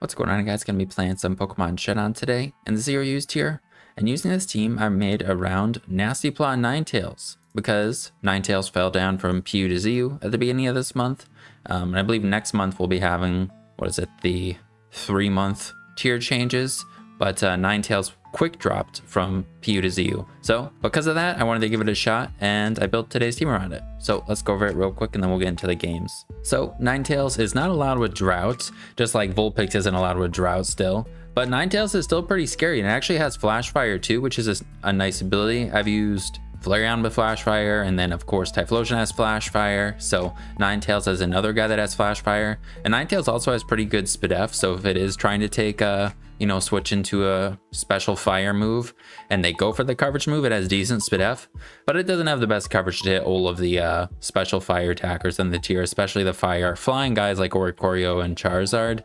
What's going on, guys? Gonna be playing some Pokemon Showdown today in the ZeroUsed tier. And using this team, I made around Nasty Plot Ninetales because Ninetales fell down from PU to ZU at the beginning of this month. And I believe next month we'll be having, the 3-month tier changes. But Ninetales quick dropped from PU to ZU. So because of that, I wanted to give it a shot and I built today's team around it. So let's go over it real quick and then we'll get into the games. So Ninetales is not allowed with Drought, just like Vulpix isn't allowed with Drought still. But Ninetales is still pretty scary and it actually has Flash Fire too, which is a nice ability. I've used Flareon with Flash Fire, and then of course Typhlosion has Flash Fire, so Ninetales has another guy that has Flash Fire. And Ninetales also has pretty good SpDef, so if it is trying to take switch into a special fire move and they go for the coverage move, it has decent SpDef, but it doesn't have the best coverage to hit all of the special fire attackers in the tier, especially the fire flying guys like Oricorio and Charizard.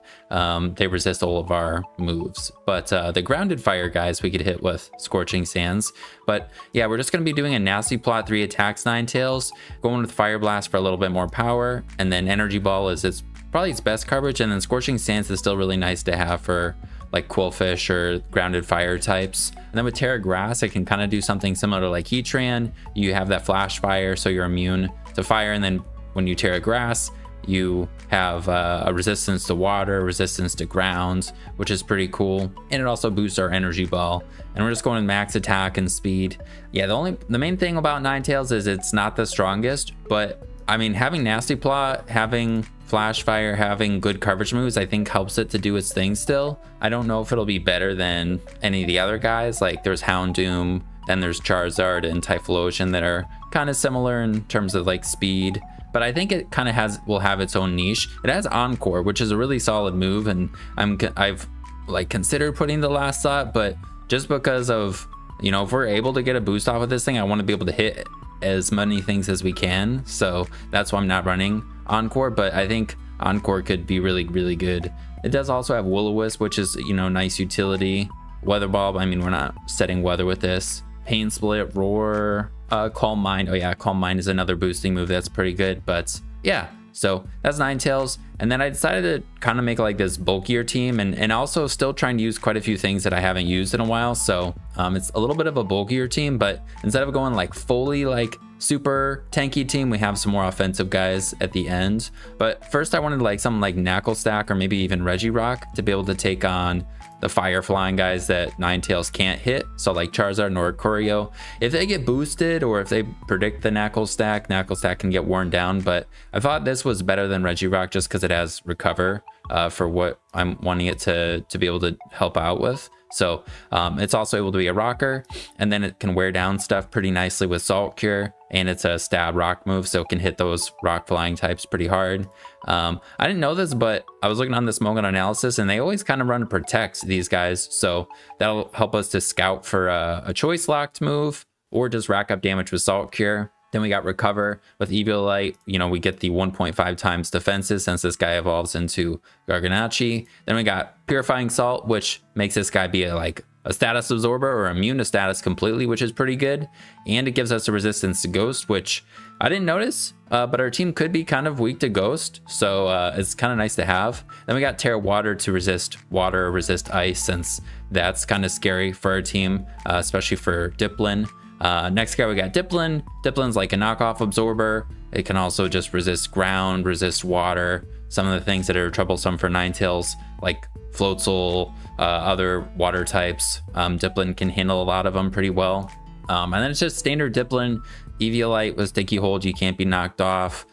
They resist all of our moves, but the grounded fire guys we could hit with Scorching Sands. But yeah, we're just going to be doing a Nasty Plot 3 attacks Ninetales, going with Fire Blast for a little bit more power, and then Energy Ball is probably its best coverage, and then Scorching Sands is still really nice to have for like Quillfish or grounded fire types. And then with Terra Grass, it can kind of do something similar to like Heatran. You have that Flash Fire, so you're immune to fire, and then when you Terra Grass, you have a resistance to water, resistance to ground, which is pretty cool. And it also boosts our Energy Ball. And we're just going max attack and speed. Yeah, the main thing about Ninetales is it's not the strongest, but I mean, having Nasty Plot, having Flash Fire, having good coverage moves, I think helps it to do its thing still. I don't know if it'll be better than any of the other guys. Like there's Houndoom, then there's Charizard and Typhlosion that are kind of similar in terms of like speed. But I think it kind of will have its own niche. It has Encore, which is a really solid move, and I've like considered putting the last slot, but just because of, if we're able to get a boost off of this thing, I want to be able to hit as many things as we can, so that's why I'm not running Encore. But I think Encore could be really good. It does also have Will-O-Wisp, which is nice utility. Weather Bulb, I mean, we're not setting weather with this. Pain Split, Roar, Calm Mind. Oh yeah, Calm Mind is another boosting move that's pretty good. But yeah, so that's Ninetales. And then I decided to kind of make like this bulkier team, and also still trying to use quite a few things that I haven't used in a while. So it's a little bit of a bulkier team, but instead of going like fully like super tanky team, we have some more offensive guys at the end. But first I wanted like something like Knuckle Stack or maybe even Regirock to be able to take on the fire flying guys that Ninetales can't hit. So like Charizard and Oricorio, if they get boosted or if they predict the Knuckle Stack can get worn down. But I thought this was better than Regirock just because it has Recover for what I'm wanting it to be able to help out with. So it's also able to be a rocker, and then it can wear down stuff pretty nicely with Salt Cure, and it's a stab rock move, so it can hit those rock flying types pretty hard. I didn't know this, but I was looking on this Mogan analysis, and they always kind of run Protect, these guys, so that'll help us to scout for a choice locked move or just rack up damage with Salt Cure. Then we got Recover with Eviolite. We get the 1.5 times defenses since this guy evolves into Garganacci. Then we got Purifying Salt, which makes this guy be a status absorber or immune to status completely, which is pretty good. And it gives us a resistance to Ghost, which I didn't notice, but our team could be kind of weak to Ghost, so it's kind of nice to have. Then we got Terra Water to resist water or resist ice, since that's kind of scary for our team, especially for Diplin. Next guy we got Diplin. Diplin's like a knockoff absorber. It can also just resist ground, resist water, some of the things that are troublesome for Ninetales like Floatzel, other water types. Diplin can handle a lot of them pretty well. And then it's just standard Diplin. Eviolite with Sticky Hold, you can't be knocked off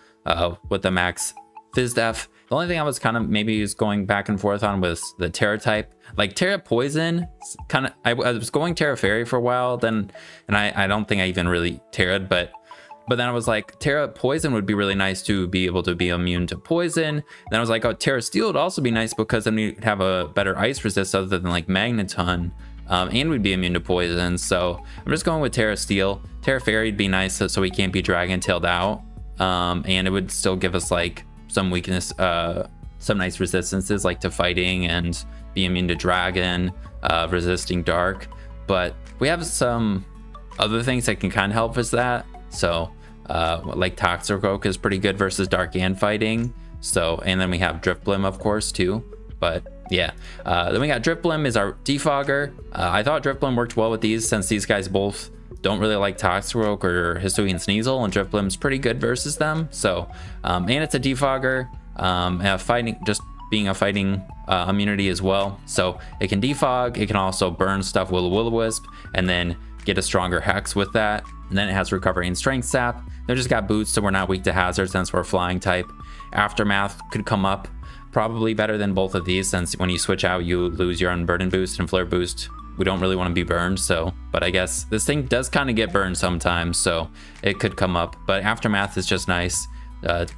with the max FizzDef. The only thing I was kind of maybe going back and forth on was the Terra type. Like Terra Poison, I was going Terra Fairy for a while, and I don't think I even really Terra'd, but then I was like, Terra Poison would be really nice to be able to be immune to poison. Then I was like, oh, Terra Steel would also be nice because then we'd have a better ice resist other than like Magneton, and we'd be immune to poison. So I'm just going with Terra Steel. Terra Fairy would be nice so we can't be Dragon Tailed out, and it would still give us like some weakness, some nice resistances like to fighting and be immune to dragon, resisting dark. But we have some other things that can kind of help us that. So like Toxicroak is pretty good versus dark and fighting. So, and then we have Drifblim of course too. But Yeah. Then we got Drifblim is our defogger. I thought Drifblim worked well with these since these guys both don't really like Toxicroak or Hisuian Sneasel, and Drifblim's pretty good versus them. So, and it's a defogger, fighting, just being a fighting immunity as well. So it can defog, it can also burn stuff with Will-O-Wisp, and then get a stronger Hex with that. And then it has recovery and strength sap. They just got boots, so we're not weak to hazard since we're flying type. Aftermath could come up probably better than both of these, since when you switch out you lose your unburden boost and flare boost. We don't really want to be burned, so, but I guess this thing does kind of get burned sometimes, so it could come up. But Aftermath is just nice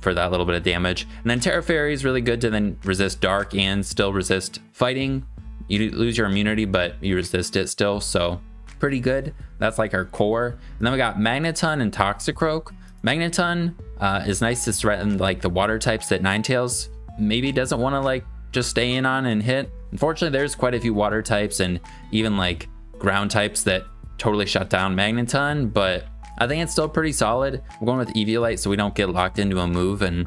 for that little bit of damage. And then Terra Fairy is really good to then resist dark and still resist fighting. You lose your immunity, but you resist it still, so pretty good. That's like our core. And then we got Magneton and Toxicroak. Magneton is nice to threaten like the water types that Ninetales maybe doesn't want to like just stay in on and hit. Unfortunately, there's quite a few water types and even like ground types that totally shut down Magneton, but I think it's still pretty solid. I'm going with Eviolite so we don't get locked into a move and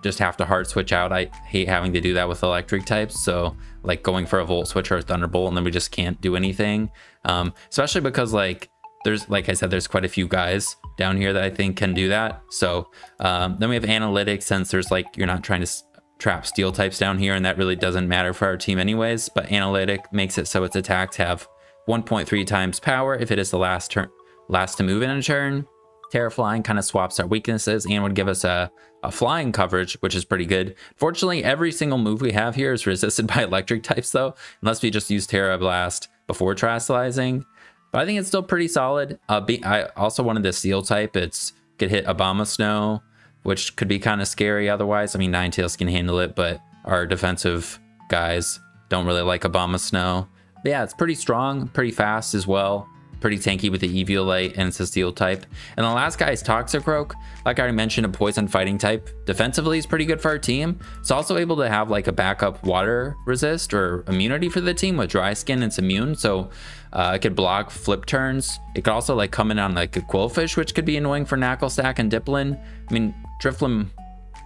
just have to hard switch out. I hate having to do that with electric types, so like going for a Volt Switch or a Thunderbolt and then we just can't do anything. Especially because like there's, like I said, there's quite a few guys down here that I think can do that. So then we have Analytics, since there's like, you're not trying to trap steel types down here, and that really doesn't matter for our team anyways. But Analytic makes it so its attacks have 1.3 times power if it is the last to move in a turn. Terraflying kind of swaps our weaknesses and would give us a flying coverage, which is pretty good. Fortunately, every single move we have here is resisted by electric types though, unless we just use Terra Blast before Terastallizing. But I think it's still pretty solid. I also wanted the Steel type. It's could hit Abomasnow, which could be kind of scary otherwise. I mean, Ninetales can handle it, but our defensive guys don't really like Abomasnow. But yeah, it's pretty strong, pretty fast as well. Pretty tanky with the Eviolite, and it's a steel type. And the last guy is Toxicroak. Like I already mentioned, a poison fighting type. Defensively is pretty good for our team. It's also able to have like a backup water resist or immunity for the team. With dry skin, it's immune, so it could block flip turns. It could also like come in on like a Quillfish, which could be annoying for Knacklestack and Diplin. I mean, Drifblim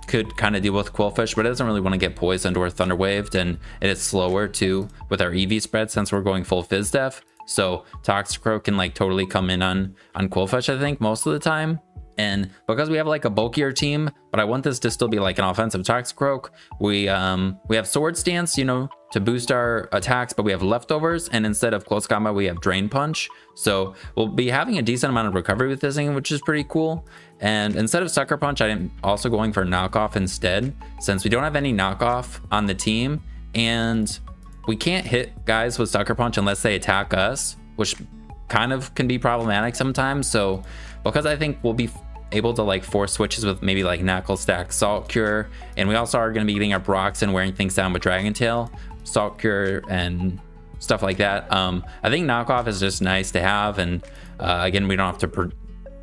could kind of deal with Quillfish, but it doesn't really want to get poisoned or thunder waved, and it is slower too with our EV spread since we're going full Fizz Def. So Toxicroak can like totally come in on Quillfish, I think, most of the time. And because we have like a bulkier team, but I want this to still be like an offensive Toxicroak, we have Sword Stance, you know, to boost our attacks, but we have leftovers, and instead of close combat we have Drain Punch. So we'll be having a decent amount of recovery with this thing, which is pretty cool. And instead of Sucker Punch, I'm also going for Knockoff instead, since we don't have any knockoff on the team, and we can't hit guys with Sucker Punch unless they attack us, which kind of can be problematic sometimes. So because I think we'll be able to like force switches with maybe like Knacklestack, Salt Cure, and we also are going to be getting our Brox and wearing things down with Dragon Tail, Salt Cure, and stuff like that. I think Knockoff is just nice to have, and again, we don't have to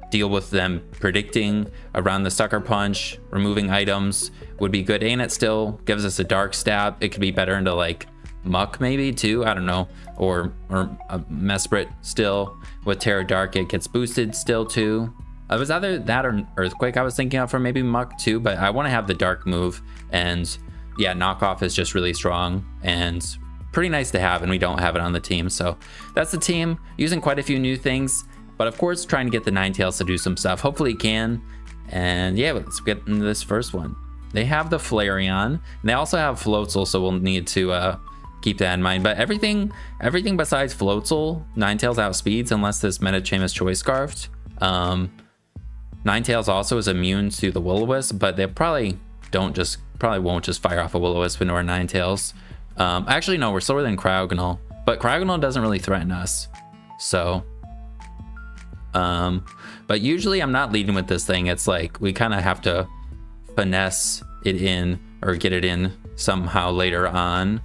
deal with them predicting around the Sucker Punch. Removing items would be good, and it still gives us a Dark Stab. It could be better into like Muck maybe too, I don't know, or a Mesprit still. With Terra Dark, it gets boosted still too. It was either that or Earthquake I was thinking of for maybe Muck too, but I want to have the Dark move. And yeah, Knockoff is just really strong and pretty nice to have, and we don't have it on the team. So that's the team, using quite a few new things, but of course trying to get the Ninetales to do some stuff. Hopefully it can. And yeah, let's get into this first one. They have the Flareon, and they also have Floatzel, so we'll need to keep that in mind. But everything besides Floatzel, Ninetales outspeeds unless this Metacham is Choice Scarfed. Ninetales also is immune to the Will-O-Wisp, but they probably won't just fire off a Will-O-Wisp into our Ninetales. Actually no, we're slower than Cryogonal, but Cryogonal doesn't really threaten us. So but usually I'm not leading with this thing. It's like we kind of have to finesse it in or get it in somehow later on.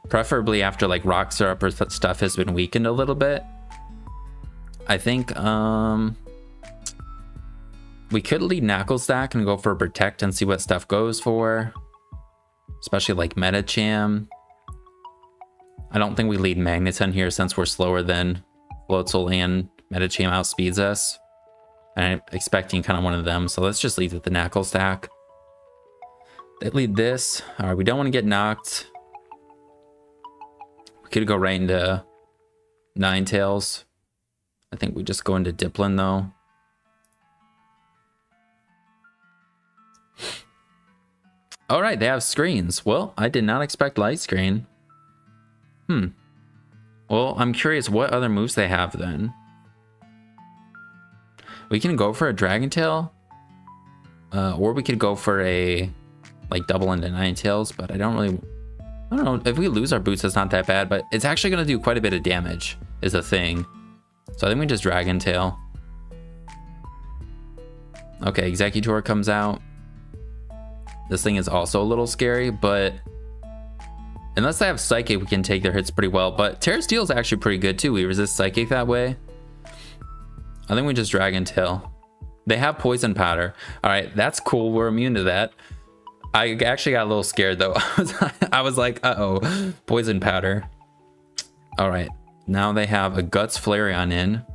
Preferably after like Rock Syrup or stuff has been weakened a little bit. I think we could lead Knacklestack and go for Protect and see what stuff goes for, especially like Metacham. I don't think we lead Magneton here since we're slower than Floatzel and Metacham outspeeds us. And I'm expecting kind of one of them, so let's just lead with the Knacklestack. They lead this. All right, we don't want to get knocked. We could go right into Ninetales. I think we just go into Dipplin though. All right, they have screens. Well, I did not expect light screen. Well, I'm curious what other moves they have then. We can go for a Dragon Tail. Or we could go for a, like, double into Ninetales, but I don't know. If we lose our boots, it's not that bad, but it's actually going to do quite a bit of damage, is the thing. So I think we just Dragon Tail. Okay, Executor comes out. This thing is also a little scary, but unless they have Psychic, we can take their hits pretty well. But Terra Steel is actually pretty good too. We resist Psychic that way. I think we just Dragon Tail. They have Poison Powder. All right, that's cool. We're immune to that. I actually got a little scared though. I was like, uh-oh, Poison Powder. All right, now they have a Guts Flareon in.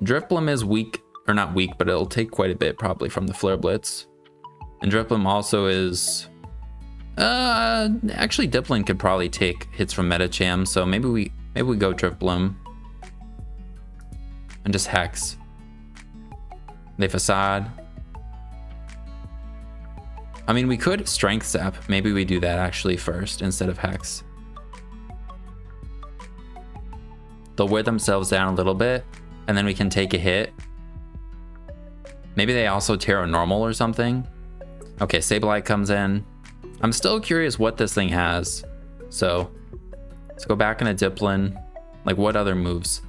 Drifblim is weak. Or not weak, but it'll take quite a bit probably from the Flare Blitz. And Drifblim also is... actually Dipplin could probably take hits from Metacham, so maybe we go Drifblim. And just Hex. They Facade. I mean, we could Strength Sap. Maybe we do that actually first instead of Hex. They'll wear themselves down a little bit, and then we can take a hit. Maybe they also Terra Normal or something. Okay, Sableye comes in. I'm still curious what this thing has. So let's go back into Dipplin. Like, what other moves?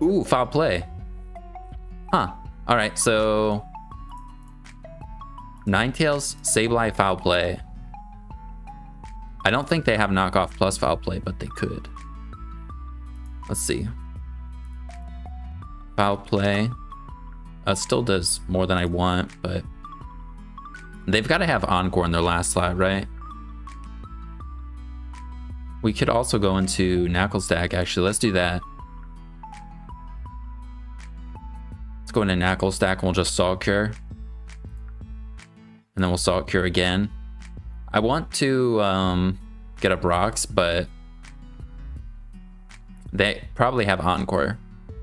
Ooh, Foul Play. Huh. All right, so Ninetales, Sableye, Foul Play. I don't think they have knockoff plus Foul Play, but they could. Let's see. Foul Play. Still does more than I want, but they've got to have Encore in their last slot, right? We could also go into Knuckle Stack, actually. Let's do that. Let's go into Knuckle Stack and we'll just Salt Cure. And then we'll Salt Cure again. I want to get up rocks, but they probably have Encore.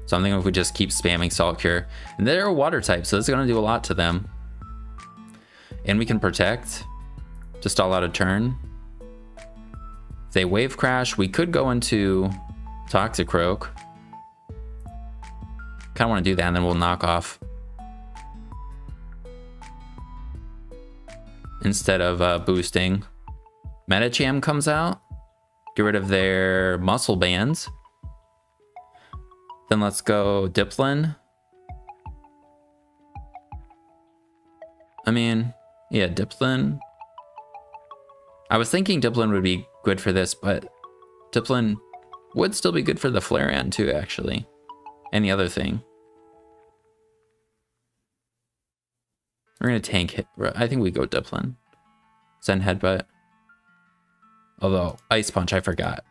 So I'm thinking if we just keep spamming Salt Cure. And they're a water type, so this is going to do a lot to them. And we can Protect. Just all out a turn. If they Wave Crash, we could go into Toxicroak. Kind of want to do that, and then we'll knock off. Instead of boosting. Metacham comes out. Get rid of their Muscle Bands. Then let's go Dipplin. I mean, yeah, Dipplin. I was thinking Dipplin would be good for this, but Dipplin would still be good for the Flareon too, actually. And the other thing. We're going to tank hit. I think we go Dipplin. Send Headbutt. Although, Ice Punch, I forgot.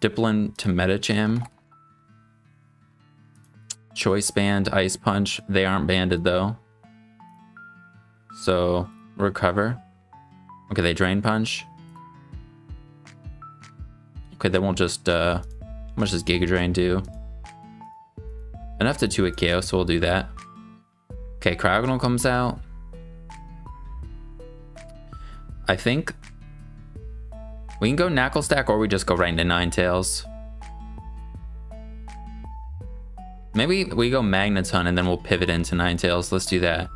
Dipplin to Metacham. Choice Band, Ice Punch. They aren't banded though. So, Recover. Okay, they Drain Punch. Okay, then we'll just, how much does Giga Drain do? Enough to 2-hit KO, so we'll do that. Okay, Cryogonal comes out. I think we can go Knuckle Stack or we just go right into Ninetales. Maybe we go Magneton and then we'll pivot into Ninetales. Let's do that.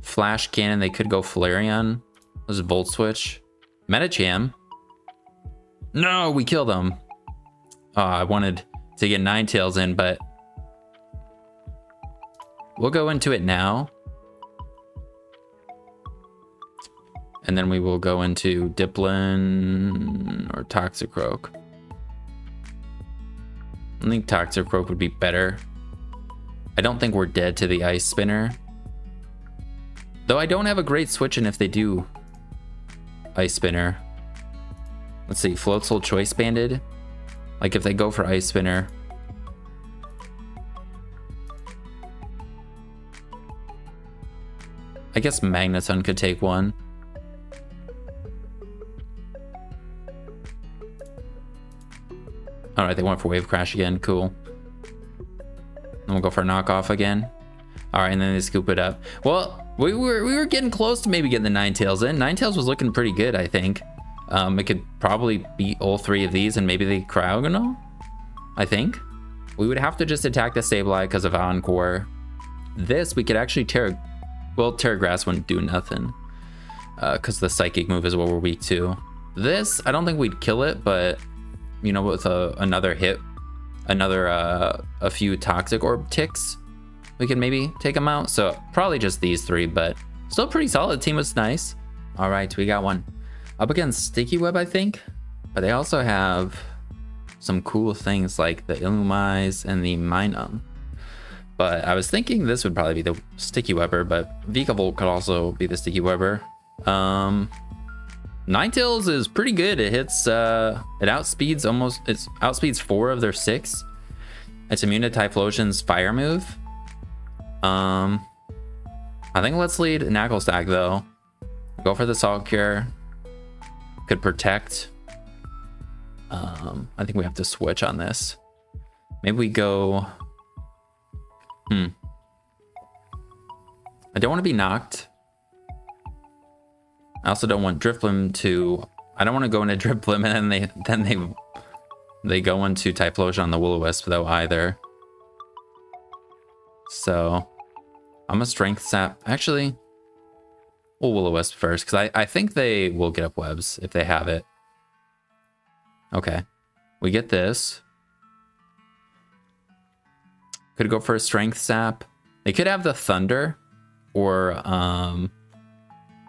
Flash Cannon, they could go Flareon. Let's Volt Switch. Metacham. No, we killed them. Oh, I wanted to get Ninetales in, but we'll go into it now. And then we will go into Dipplin or Toxicroak. I think Toxicroak would be better. I don't think we're dead to the Ice Spinner. Though I don't have a great switch in if they do Ice Spinner. Let's see, Floatzel Choice Banded. Like if they go for Ice Spinner. I guess Magneton could take one. All right, they went for Wave Crash again. Cool. Then we'll go for a knockoff again. All right, and then they scoop it up. Well, we were getting close to maybe getting the Ninetales in. Ninetales was looking pretty good, I think. It could probably beat all three of these and maybe the Cryogonal, I think. We would have to just attack the Sableye because of Encore. This, we could actually well, Terra Grass wouldn't do nothing because the Psychic move is what we're weak to. This, I don't think we'd kill it, but, you know, with another hit, a few Toxic Orb ticks, we can maybe take them out. So probably just these three, but still pretty solid. Team was nice. All right, we got one up against Sticky Web, I think, but they also have some cool things like the Illumise and the Minun. But I was thinking this would probably be the Sticky Webber, but Vikavolt could also be the Sticky Webber. Ninetales is pretty good. It hits, it outspeeds 4 of their 6. It's immune to Typhlosion's fire move. I think let's lead Knuckle Stack though. Go for the Salt Cure. Could protect. I think we have to switch on this. Maybe we go. I don't want to be knocked. I also don't want Drifblim to. I don't want to go into Drifblim and then they go into Typhlosion on the Will-O-Wisp though either. So I'm a Strength Sap. Actually, we'll Will-O-Wisp first because I think they will get up webs if they have it. Okay, we get this. Could go for a Strength Sap. They could have the Thunder or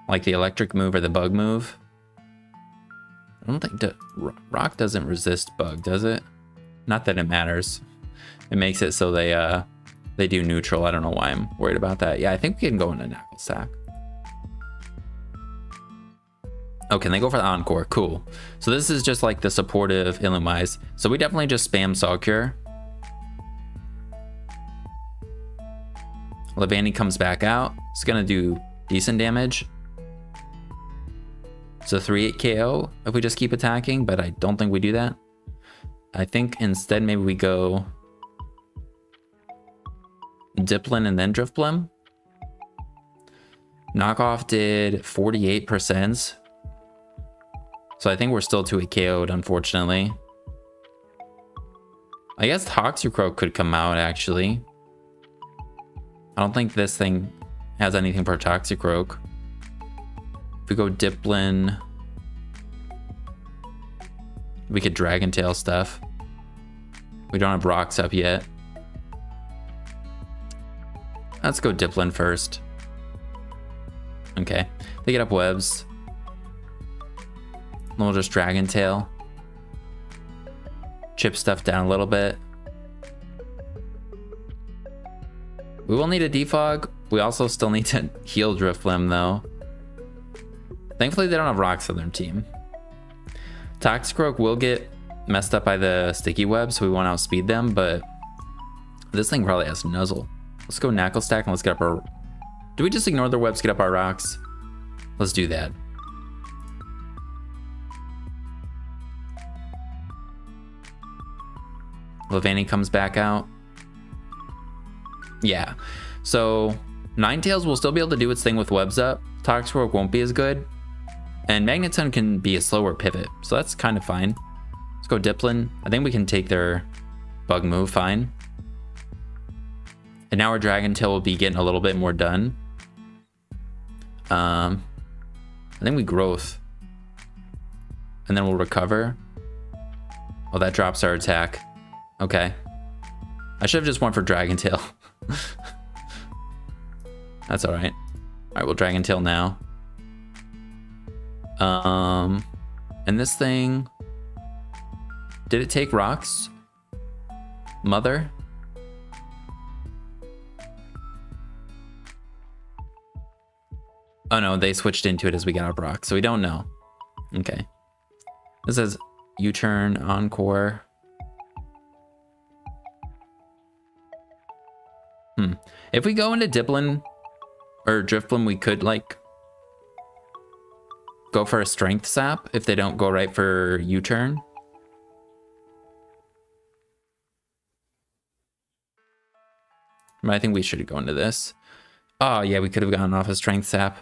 like the Electric move or the Bug move. I don't think Rock doesn't resist Bug, does it? Not that it matters. It makes it so they do neutral. I don't know why I'm worried about that. Yeah, I think we can go into Knuckle Stack. Oh, can they go for the Encore? Cool. So this is just like the supportive Illumise. So we definitely just spam Salt Cure. Levanny comes back out. It's gonna do decent damage. It's a 3-8 KO if we just keep attacking, but I don't think we do that. I think instead maybe we go Diplin and then Drifblim. Knockoff did 48%. So I think we're still 2-8 KO'd, unfortunately. I guess Toxicroak could come out, actually. I don't think this thing has anything for Toxicroak. If we go Diplin, we could Dragon Tail stuff. We don't have rocks up yet. Let's go Diplin first. Okay, they get up webs. Then we'll just Dragon Tail. Chip stuff down a little bit. We will need a defog. We also still need to heal Drifblim though. Thankfully they don't have rocks on their team. Toxicroak will get messed up by the Sticky Web, so we won't outspeed them, but this thing probably has Nuzzle. Let's go Knuckle Stack and let's get up our... Do we just ignore their webs, get up our rocks? Let's do that. Levanny comes back out. Yeah, so Ninetales will still be able to do its thing with webs up. Toxicroak won't be as good. And Magneton can be a slower pivot, so that's kind of fine. Let's go Diplin. I think we can take their Bug move fine. And now our Dragon Tail will be getting a little bit more done. I think we Growth. And then we'll recover. Oh, that drops our attack. Okay. I should have just went for Dragon Tail. That's all right. All right, we'll Dragon Tail now. And this thing, did it take rocks? Mother? Oh no, they switched into it as we got our rocks, so we don't know. Okay. This says U-turn, Encore. If we go into Diplin, or Drifblim, we could like go for a Strength Sap if they don't go right for U-turn. But I think we should go into this. Oh yeah, we could have gotten off a Strength Sap.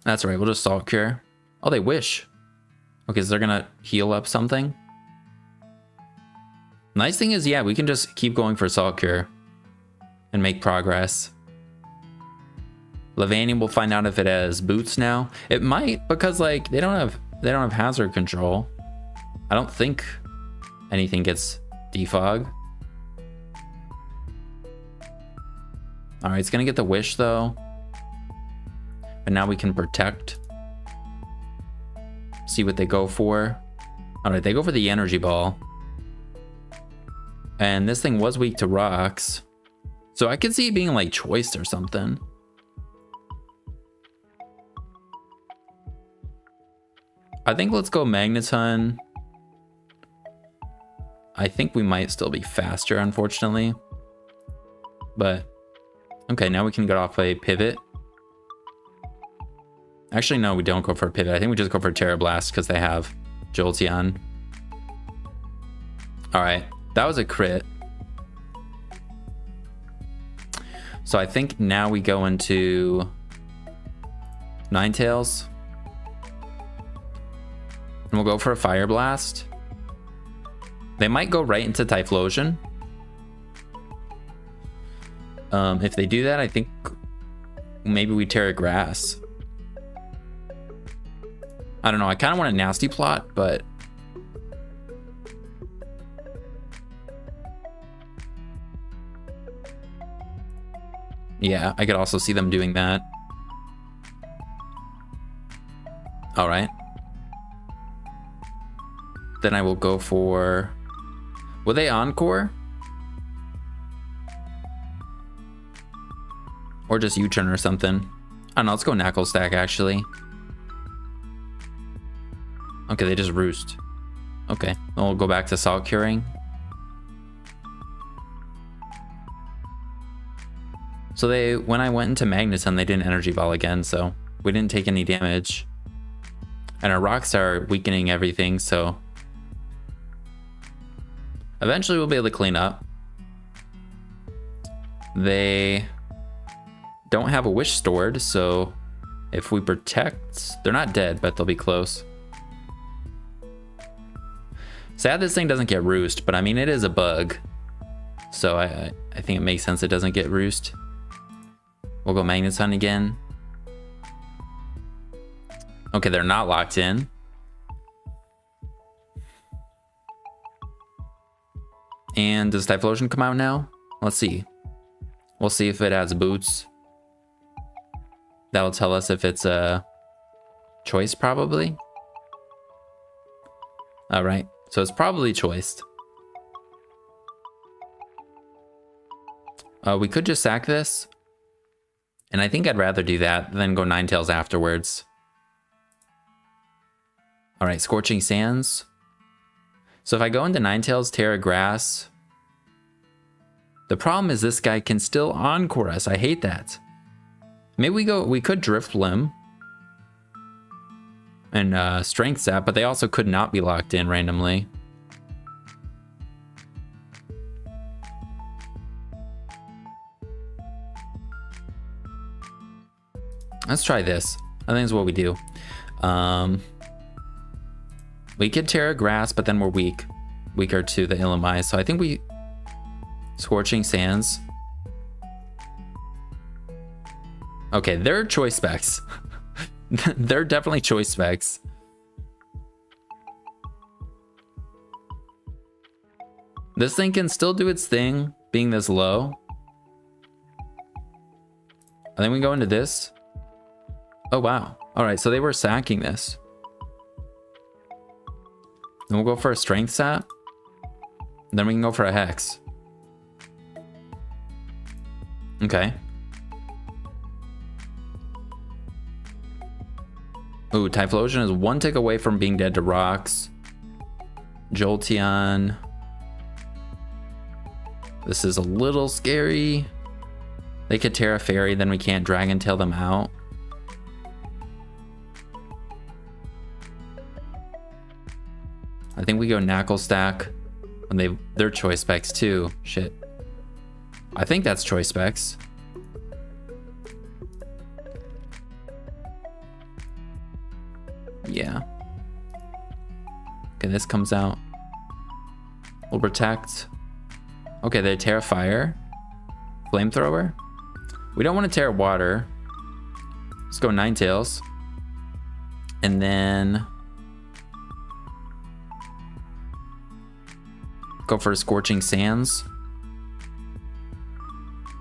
That's right, we'll just Salt Cure. Oh, they wish. Okay, so they're gonna heal up something. Nice thing is, yeah, we can just keep going for Salt Cure and make progress. Levanium, we'll find out if it has boots now. It might, because like they don't have hazard control. I don't think anything gets defog. All right, it's gonna get the wish though. But now we can protect. See what they go for. All right, they go for the energy ball. And this thing was weak to rocks. So I could see it being like choiced or something. I think let's go Magneton. I think we might still be faster, unfortunately. But, okay, now we can get off a pivot. Actually, no, we don't go for a pivot. I think we just go for Terra Blast because they have Jolteon. All right, that was a crit. So I think now we go into Ninetales. And we'll go for a Fire Blast. They might go right into Typhlosion. If they do that, I think maybe we Terra Grass. I don't know. I kind of want a Nasty Plot, but yeah, I could also see them doing that. All right. Then I will go for... Will they Encore? Or just U-turn or something. I don't know, let's go Knuckle Stack actually. Okay, they just Roost. Okay, then we'll go back to Salt Curing. So they, when I went into Magneton, they didn't Energy Ball again, so we didn't take any damage. And our rocks are weakening everything, so eventually we'll be able to clean up. They don't have a wish stored, so if we protect, they're not dead, but they'll be close. Sad this thing doesn't get Roost, but I mean, it is a bug. So I think it makes sense it doesn't get Roost. We'll go Magneton again. Okay, they're not locked in. And does Typhlosion come out now? Let's see. We'll see if it has boots. That'll tell us if it's a choice, probably. All right, so it's probably choiced. We could just sack this. And I think I'd rather do that than go Ninetales afterwards. All right, Scorching Sands. So if I go into Ninetales, Terra Grass. The problem is this guy can still Encore us. I hate that. Maybe we could Drifblim. And Strength Sap, but they also could not be locked in randomly. Let's try this. I think that's what we do. We could Terra Grass, but then we're weaker to the Illumise. So I think we Scorching Sands. Okay, they're choice specs. They're definitely choice specs. This thing can still do its thing, being this low. And then we go into this. Oh, wow. All right, so they were sacking this. Then we'll go for a Strength Sap. Then we can go for a Hex. Okay. Ooh, Typhlosion is one tick away from being dead to rocks. Jolteon. This is a little scary. They could Terra Fairy, then we can't Dragon Tail them out. I think we go Knuckle Stack when they're choice specs too. Shit. I think that's choice specs. Yeah. Okay, this comes out. We'll protect. Okay, they Terra Fire. Flamethrower. We don't want to Terra Water. Let's go Ninetales. And then go for Scorching Sands.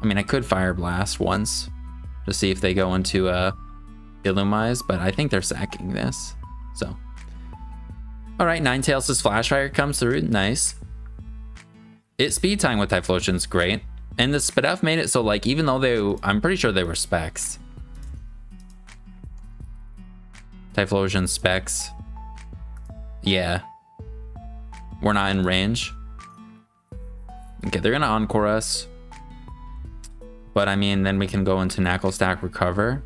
I mean, I could Fire Blast once to see if they go into Illumise, but I think they're sacking this. So, all right, Ninetales' Flash Fire comes through. Nice. It speed time with Typhlosion's great, and the Spadef made it so like even though I'm pretty sure they were specs. Typhlosion specs. Yeah, we're not in range. Okay, they're gonna Encore us. But I mean, then we can go into Knuckle Stack Recover.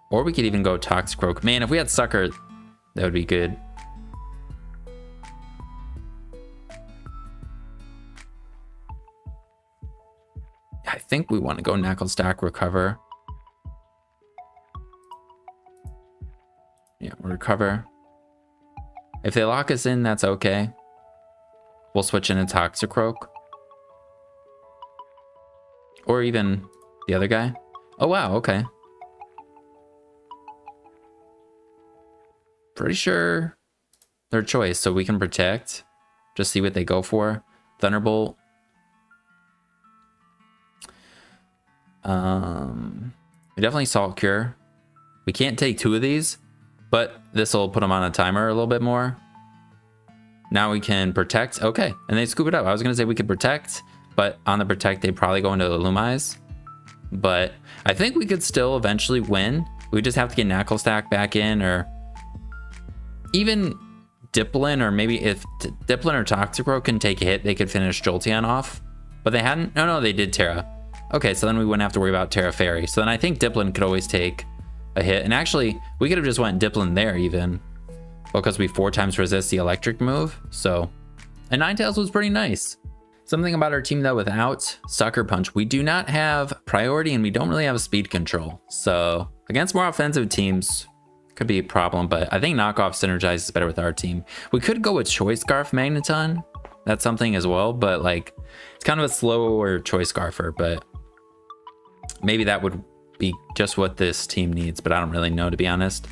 Or we could even go Toxicroak. Man, if we had Sucker, that would be good. I think we want to go Knuckle Stack Recover. Yeah, we'll Recover. If they lock us in, that's okay. We'll switch into Toxicroak. Or even the other guy. Oh, wow, okay. Pretty sure their choice, so we can protect. Just see what they go for. Thunderbolt. We definitely Salt Cure. We can't take 2 of these, but this will put them on a timer a little bit more. Now we can protect. Okay, and they scoop it up. I was gonna say we could protect, but on the protect, they probably go into Illumise. But I think we could still eventually win. We just have to get Knuckle Stack back in, or even Diplin, or maybe if Diplin or Toxicroak can take a hit, they could finish Jolteon off. But they hadn't. No, they did Terra. Okay, so then we wouldn't have to worry about Terra Fairy. So then I think Diplin could always take a hit. And actually, we could have just went Diplin there even, because we 4 times resist the electric move. So, and Ninetales was pretty nice. Something about our team though, without Sucker Punch, we do not have priority and we don't really have a speed control. So against more offensive teams, could be a problem, but I think Knockoff synergizes better with our team. We could go with Choice Scarf Magneton. That's something as well, but like, it's kind of a slower Choice Scarfer, but maybe that would be just what this team needs, but I don't really know, to be honest.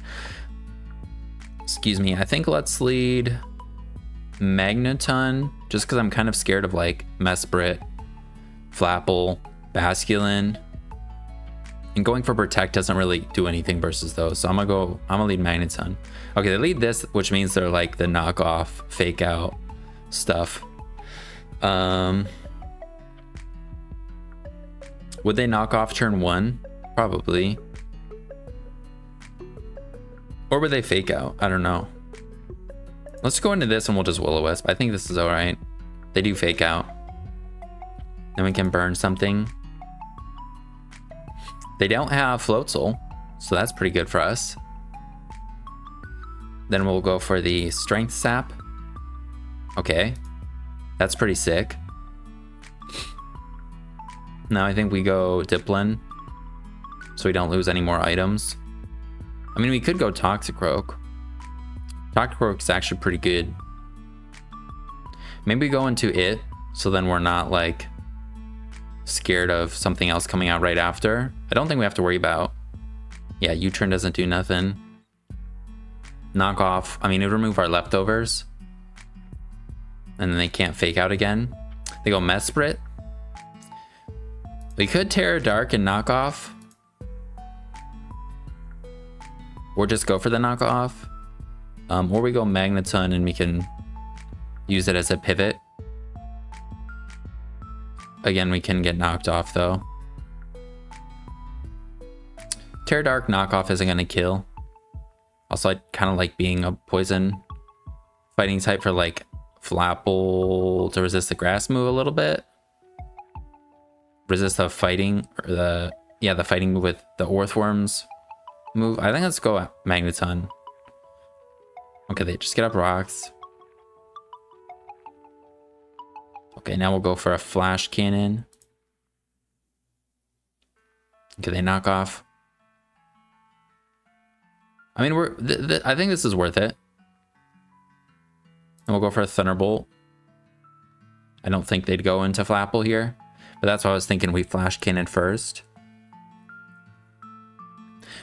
Excuse me, I think let's lead Magneton, just because I'm kind of scared of like Mesprit, Flapple, Basculin, and going for Protect doesn't really do anything versus those. So I'm gonna lead Magneton. Okay, they lead this, which means they're like the knockoff, fake out stuff. Would they knock off turn 1? Probably. Or would they fake out? I don't know. Let's go into this and we'll just Will-O-Wisp. I think this is all right. They do fake out. Then we can burn something. They don't have Floatzel, so that's pretty good for us. Then we'll go for the Strength Sap. Okay, that's pretty sick. Now I think we go Diplin, so we don't lose any more items. I mean, we could go Toxicroak. Toxicroak's actually pretty good. Maybe go into it, so then we're not like scared of something else coming out right after. I don't think we have to worry about. Yeah, U-turn doesn't do nothing. Knock off. I mean, it would remove our leftovers. And then they can't fake out again. They go Mesprit. We could Terra Dark and knock off. Or just go for the knockoff. Or we go Magneton and we can use it as a pivot. Again, we can get knocked off though. Terra Dark knockoff isn't gonna kill. Also, I kind of like being a poison fighting type for like Flapple to resist the grass move a little bit. resist the fighting, or the fighting with the Earthworms move. I think let's go Magneton. Okay, they just get up rocks. Okay, now we'll go for a Flash Cannon. Okay, they knock off. I mean, I think this is worth it. And we'll go for a Thunderbolt. I don't think they'd go into Flapple here, but that's what I was thinking. We Flash Cannon first.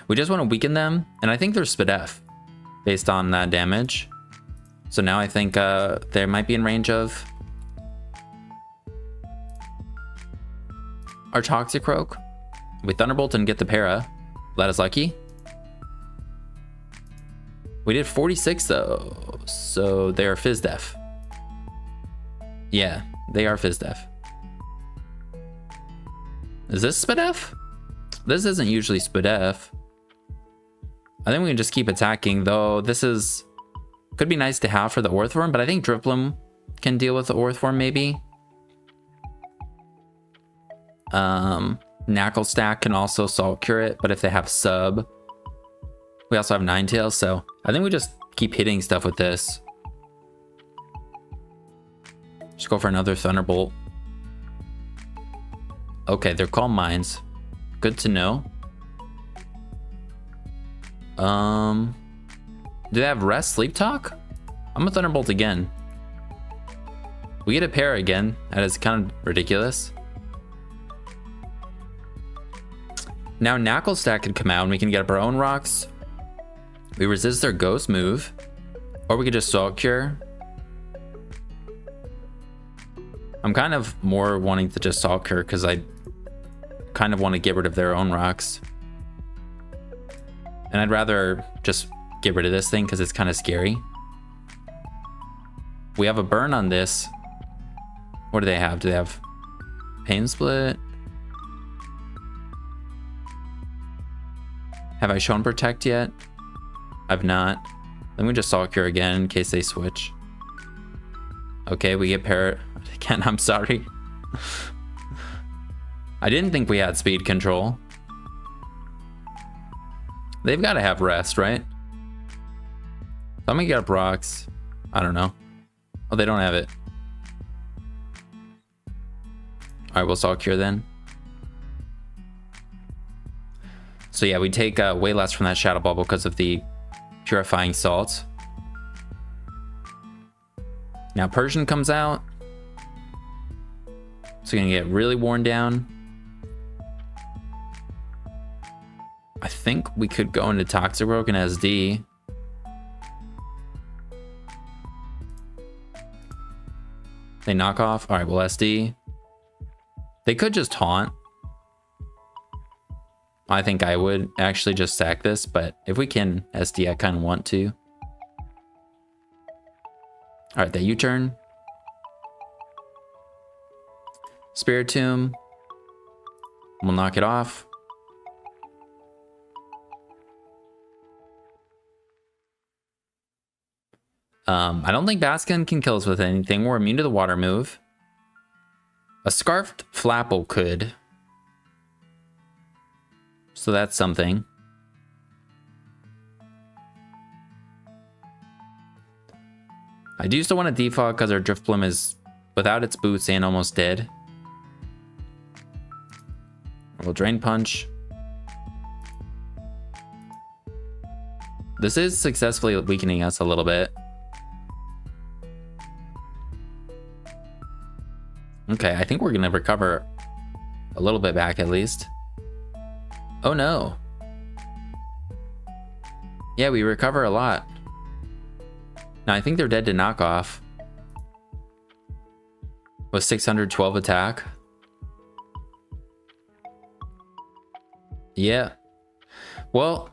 We just want to weaken them, and I think they're Spadef based on that damage. So now I think they might be in range of our Toxicroak. We Thunderbolt and get the para. That is lucky. We did 46 though, so they're Fizdef. Yeah, they are Fizdef. Is this Spadef? This isn't usually Spadef. I think we can just keep attacking, though. This is could be nice to have for the Earthworm, but I think Drifloon can deal with the Earthworm maybe. Knuckle Stack can also Salt Cure it, but if they have sub, we also have Ninetales, so I think we just keep hitting stuff with this. Just go for another Thunderbolt. Okay, they're Calm Minds. Good to know. Do they have Rest, Sleep Talk? I'm a Thunderbolt again. We get a pair again. That is kind of ridiculous. Now Knuckle Stack could come out and we can get up our own rocks. We resist their Ghost move. Or we could just Salt Cure. I'm kind of more wanting to just Salt Cure because I kind of want to get rid of their own rocks. And I'd rather just get rid of this thing because it's kind of scary. We have a burn on this. What do they have? Do they have Pain Split? Have I shown Protect yet? I've not. Let me just Salt Cure again in case they switch. Okay, we get Parrot again. I'm sorry. I didn't think we had speed control. They've got to have Rest, right? So I'm gonna get up rocks. I don't know. Oh, they don't have it. All right, we'll Salt Cure then. So yeah, we take way less from that Shadow Bubble because of the Purifying Salt. Now Persian comes out. So you're gonna get really worn down. I think we could go into Toxicroak and SD. They knock off. All right, well, SD. They could just taunt. I think I would actually just sack this, but if we can SD, I kind of want to. All right, they U-turn. Spiritomb. We'll knock it off. I don't think Baskin can kill us with anything. We're immune to the water move. A Scarfed Flapple could. So that's something. I do still want to defog because our Drifloon is without its boots and almost dead. We'll Drain Punch. This is successfully weakening us a little bit. Okay, I think we're gonna recover a little bit back at least. Oh no. Yeah, we recover a lot. Now I think they're dead to knockoff. With 612 attack. Yeah. Well,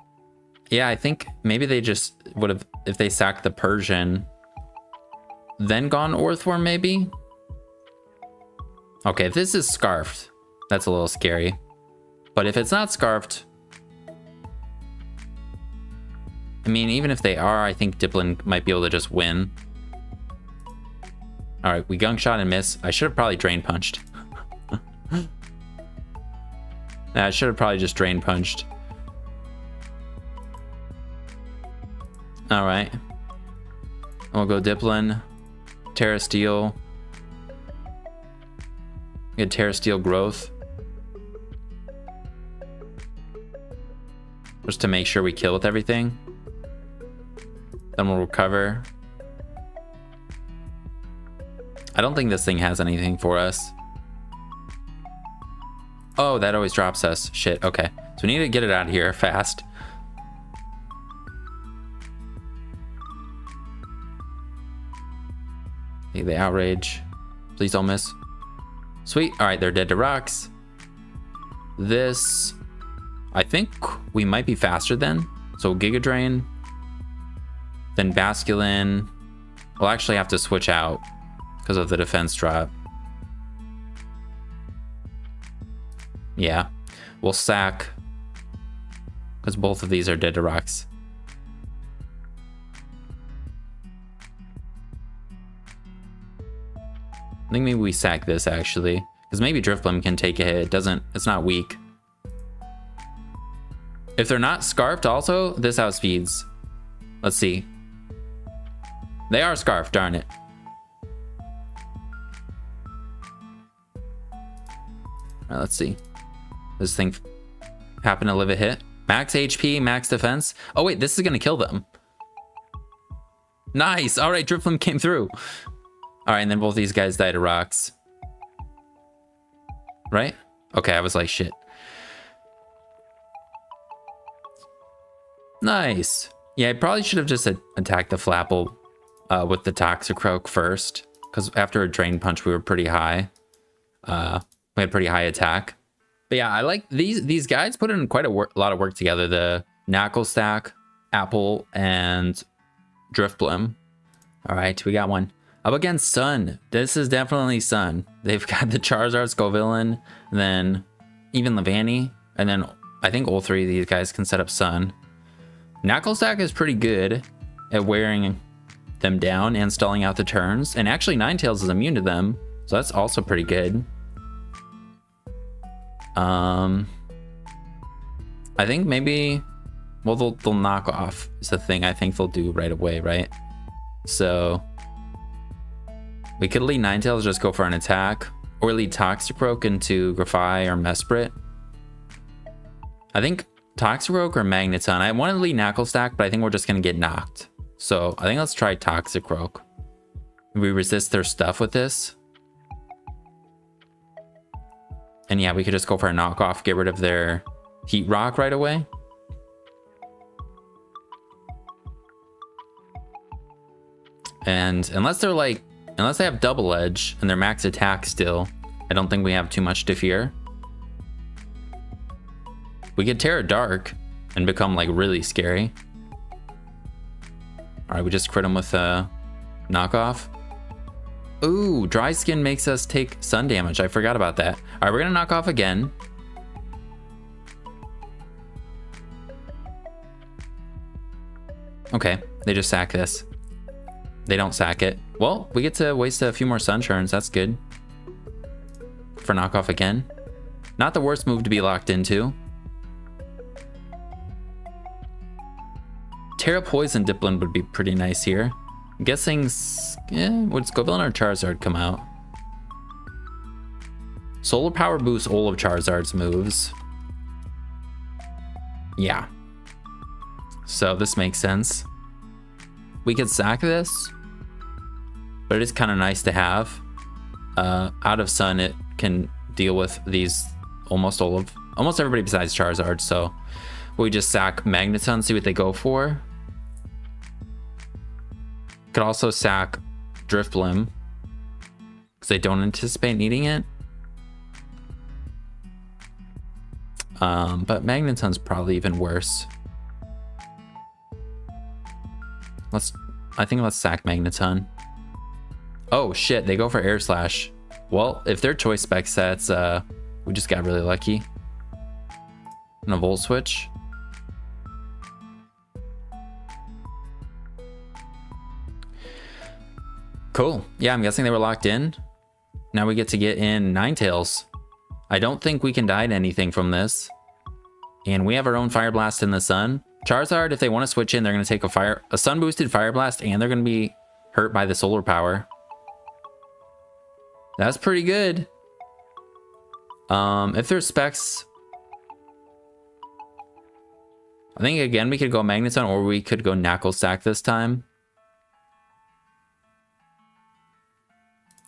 yeah, I think maybe they just would have, if they sacked the Persian, then gone Earthworm maybe? Okay, if this is Scarfed, that's a little scary. But if it's not Scarfed, I mean, even if they are, I think Dipplin might be able to just win. All right, we Gunk Shot and miss. I should have probably Drain Punched. I should have probably just drain punched. All right. We'll go Diplin, Terra Steel. Get Terra Steel growth. Just to make sure we kill with everything. Then we'll recover. I don't think this thing has anything for us. Oh, that always drops us. Shit, okay. So we need to get it out of here fast. Take the outrage. Please don't miss. Sweet. All right, they're dead to rocks. This, I think we might be faster then. So Giga Drain, then Basculin. We'll actually have to switch out because of the defense drop. Yeah, we'll sack because both of these are dead to rocks. I think maybe we sack this actually, because maybe Drifblim can take a hit. It's not weak. If they're not scarfed also, this outspeeds. Let's see. They are scarfed, darn it. All right, let's see. This thing happen to live a hit. Max HP, max defense. Oh wait, this is gonna kill them. Nice, all right, Drifblim came through. All right, and then both these guys died to rocks. Right? Okay, I was like, shit. Nice. Yeah, I probably should have just attacked the Flapple with the Toxicroak first, because after a Drain Punch, we were pretty high. We had pretty high attack. But yeah, I like these guys put in quite a lot of work together. The Knuckle Stack, Apple, and Drifblim. All right, we got one. Up against Sun. This is definitely Sun. They've got the Charizard, Scovillain, then even Levani, and then I think all three of these guys can set up Sun. Knuckle Stack is pretty good at wearing them down and stalling out the turns, and actually Ninetales is immune to them, so that's also pretty good. I think maybe, well, they'll knock off is the thing I think they'll do right away, right? So we could lead Ninetales, just go for an attack, or lead Toxicroak into Grafai or Mesprit. I think Toxicroak or Magneton. I want to lead Knuckle Stack, but I think we're just going to get knocked. So I think let's try Toxicroak. We resist their stuff with this. And yeah, we could just go for a knockoff, get rid of their Heat Rock right away. And unless they have Double Edge and they're max attack still, I don't think we have too much to fear. We could Terra Dark and become like really scary. All right, we just crit him with a knockoff. Ooh, Dry Skin makes us take sun damage. I forgot about that. All right, we're gonna knock off again. Okay, they just sack this. They don't sack it. Well, we get to waste a few more sun turns. That's good. For knockoff again. Not the worst move to be locked into. Terra Poison Diplin would be pretty nice here. I'm guessing, yeah, would Scovillain or Charizard come out? Solar Power boosts all of Charizard's moves. Yeah. So this makes sense. We could sack this, but it is kind of nice to have. Out of Sun, it can deal with these almost everybody besides Charizard. So we just sack Magneton, see what they go for. Could also sack Drifblim because they don't anticipate needing it. But Magneton's probably even worse. I think let's sack Magneton. Oh shit, they go for Air Slash. Well, if their choice spec sets, we just got really lucky. And a Volt Switch. Cool. Yeah, I'm guessing they were locked in. Now we get to get in Ninetales. I don't think we can die to anything from this. And we have our own Fire Blast in the sun. Charizard, if they want to switch in, they're going to take a sun boosted Fire Blast, and they're going to be hurt by the solar power. That's pretty good. If there's specs, I think again we could go Magneton, or we could go Knuckle Stack this time.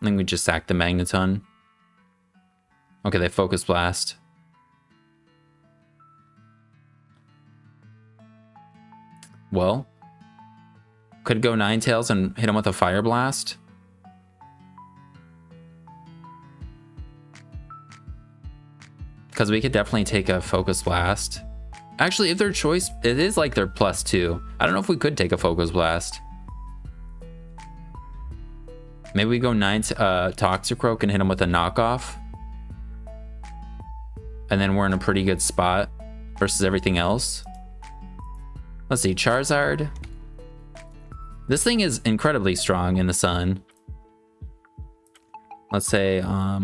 I think we just sack the Magneton. Okay, they Focus Blast. Well, could go Ninetales and hit him with a Fire Blast. Because we could definitely take a Focus Blast. Actually, if their choice, it is like their +2. I don't know if we could take a Focus Blast. Maybe we go Toxicroak and hit him with a knockoff. And then we're in a pretty good spot versus everything else. Let's see, Charizard. This thing is incredibly strong in the sun. Let's say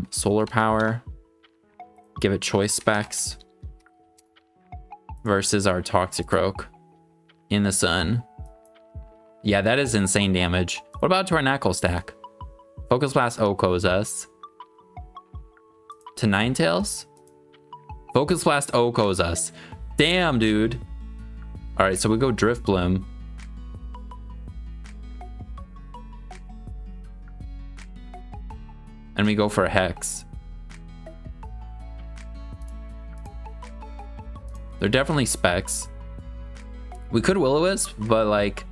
solar power. Give it choice specs. Versus our Toxicroak in the sun. Yeah, that is insane damage. What about to our Knuckle Stack? Focus Blast Okos us. To Ninetales? Focus Blast Okos us. Damn, dude. Alright, so we go Drift Bloom. And we go for a Hex. They're definitely specs. We could Will-O-Wisp, but like,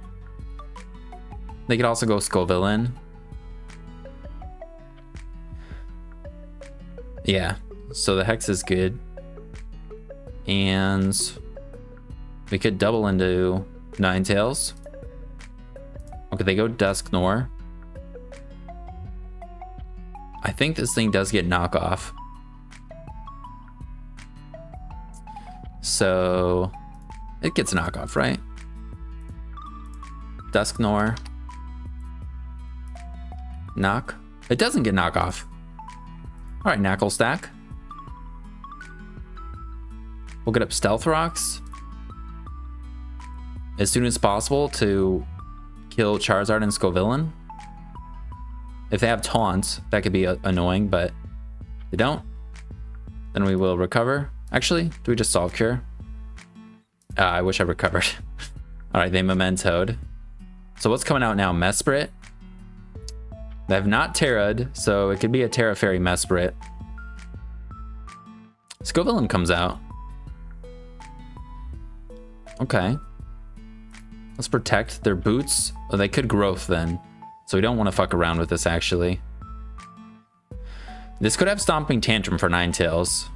they could also go Scovillain. Yeah, so the Hex is good. And we could double into Ninetales. Okay, they go Dusknoir. I think this thing does get knockoff. So it gets knockoff, right? Dusknoir. Knock. It doesn't get knockoff. All right, Knuckle Stack. We'll get up Stealth Rocks as soon as possible to kill Charizard and Scovillain. If they have taunts, that could be annoying, but if they don't, then we will recover. Actually, do we just Solve Cure? I wish I recovered. All right, they Memento'd. So what's coming out now? Mesprit. They have not Terra'd, so it could be a Terra Fairy Mesprit. Scovillain comes out. Okay. Let's protect their boots. Oh, they could Growth then. So we don't want to fuck around with this, actually. This could have Stomping Tantrum for Ninetales.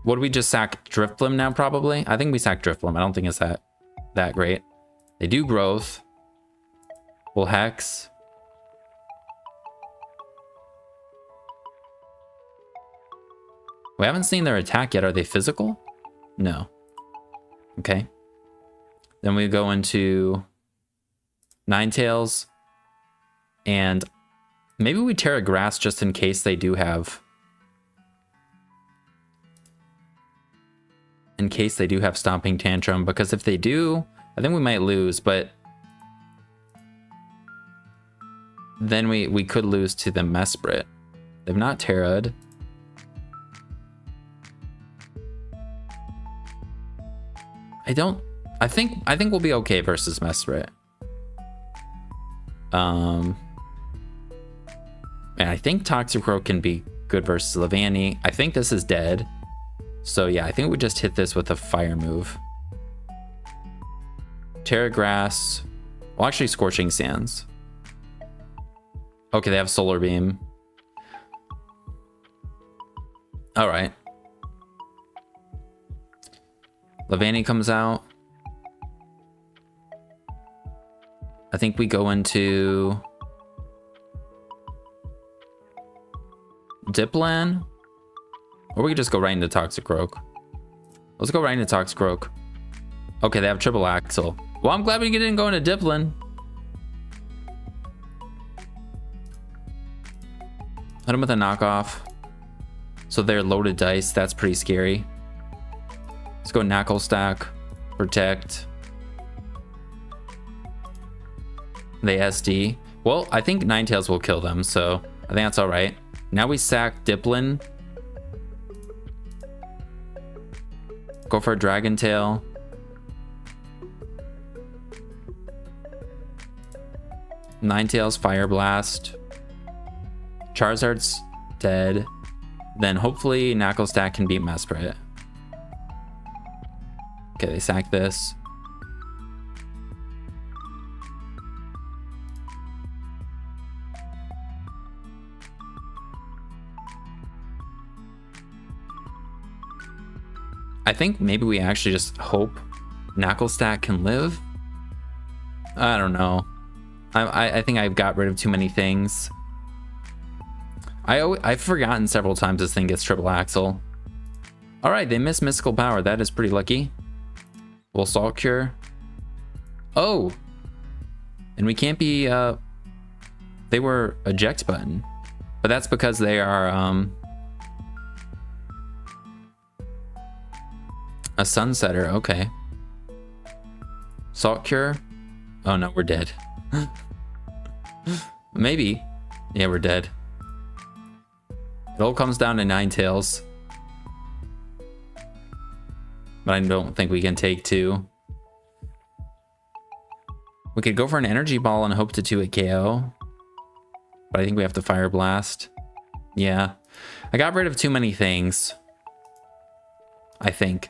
Would we just sack Drifblim now, probably? I think we sack Drifblim. I don't think it's that great. They do Growth. We'll Hex. We haven't seen their attack yet. Are they physical? No. Okay. Then we go into Ninetales. And maybe we Terra Grass just in case they do have... In case they do have Stomping Tantrum. Because if they do, I think we might lose. But then we could lose to the Mesprit. They've not Terra'd. I think we'll be okay versus Mesprit. And I think Toxicroak can be good versus Levani. I think this is dead. So yeah, I think we just hit this with a fire move. Terra Grass. Well, actually Scorching Sands. Okay, they have Solar Beam. All right. Levani comes out. I think we go into Diplan. Or we could just go right into Toxicroak. Let's go right into Toxicroak. Okay, they have Triple Axle. Well, I'm glad we didn't go into Diplan. Hit him with a knockoff. So they're loaded dice. That's pretty scary. Let's go Knuckle Stack. Protect. They SD. Well, I think Ninetales will kill them, so I think that's all right. Now we sack Diplin. Go for a Dragon Tail. Ninetales Fire Blast. Charizard's dead. Then hopefully Knuckle Stack can beat Mesprit. Okay, they sack this. I think maybe we actually just hope Knuckle Stack can live. I don't know. I think I've got rid of too many things. I've forgotten several times this thing gets triple axle. All right, they miss mystical power. That is pretty lucky. We'll Salt Cure. Oh, and we can't be. They were eject button, but that's because they are a Sunsetter. Okay. Salt Cure. Oh no, we're dead. Maybe. Yeah, we're dead. It all comes down to Ninetales. But I don't think we can take two. We could go for an Energy Ball and hope to 2-hit KO. But I think we have to Fire Blast. Yeah. I got rid of too many things. I think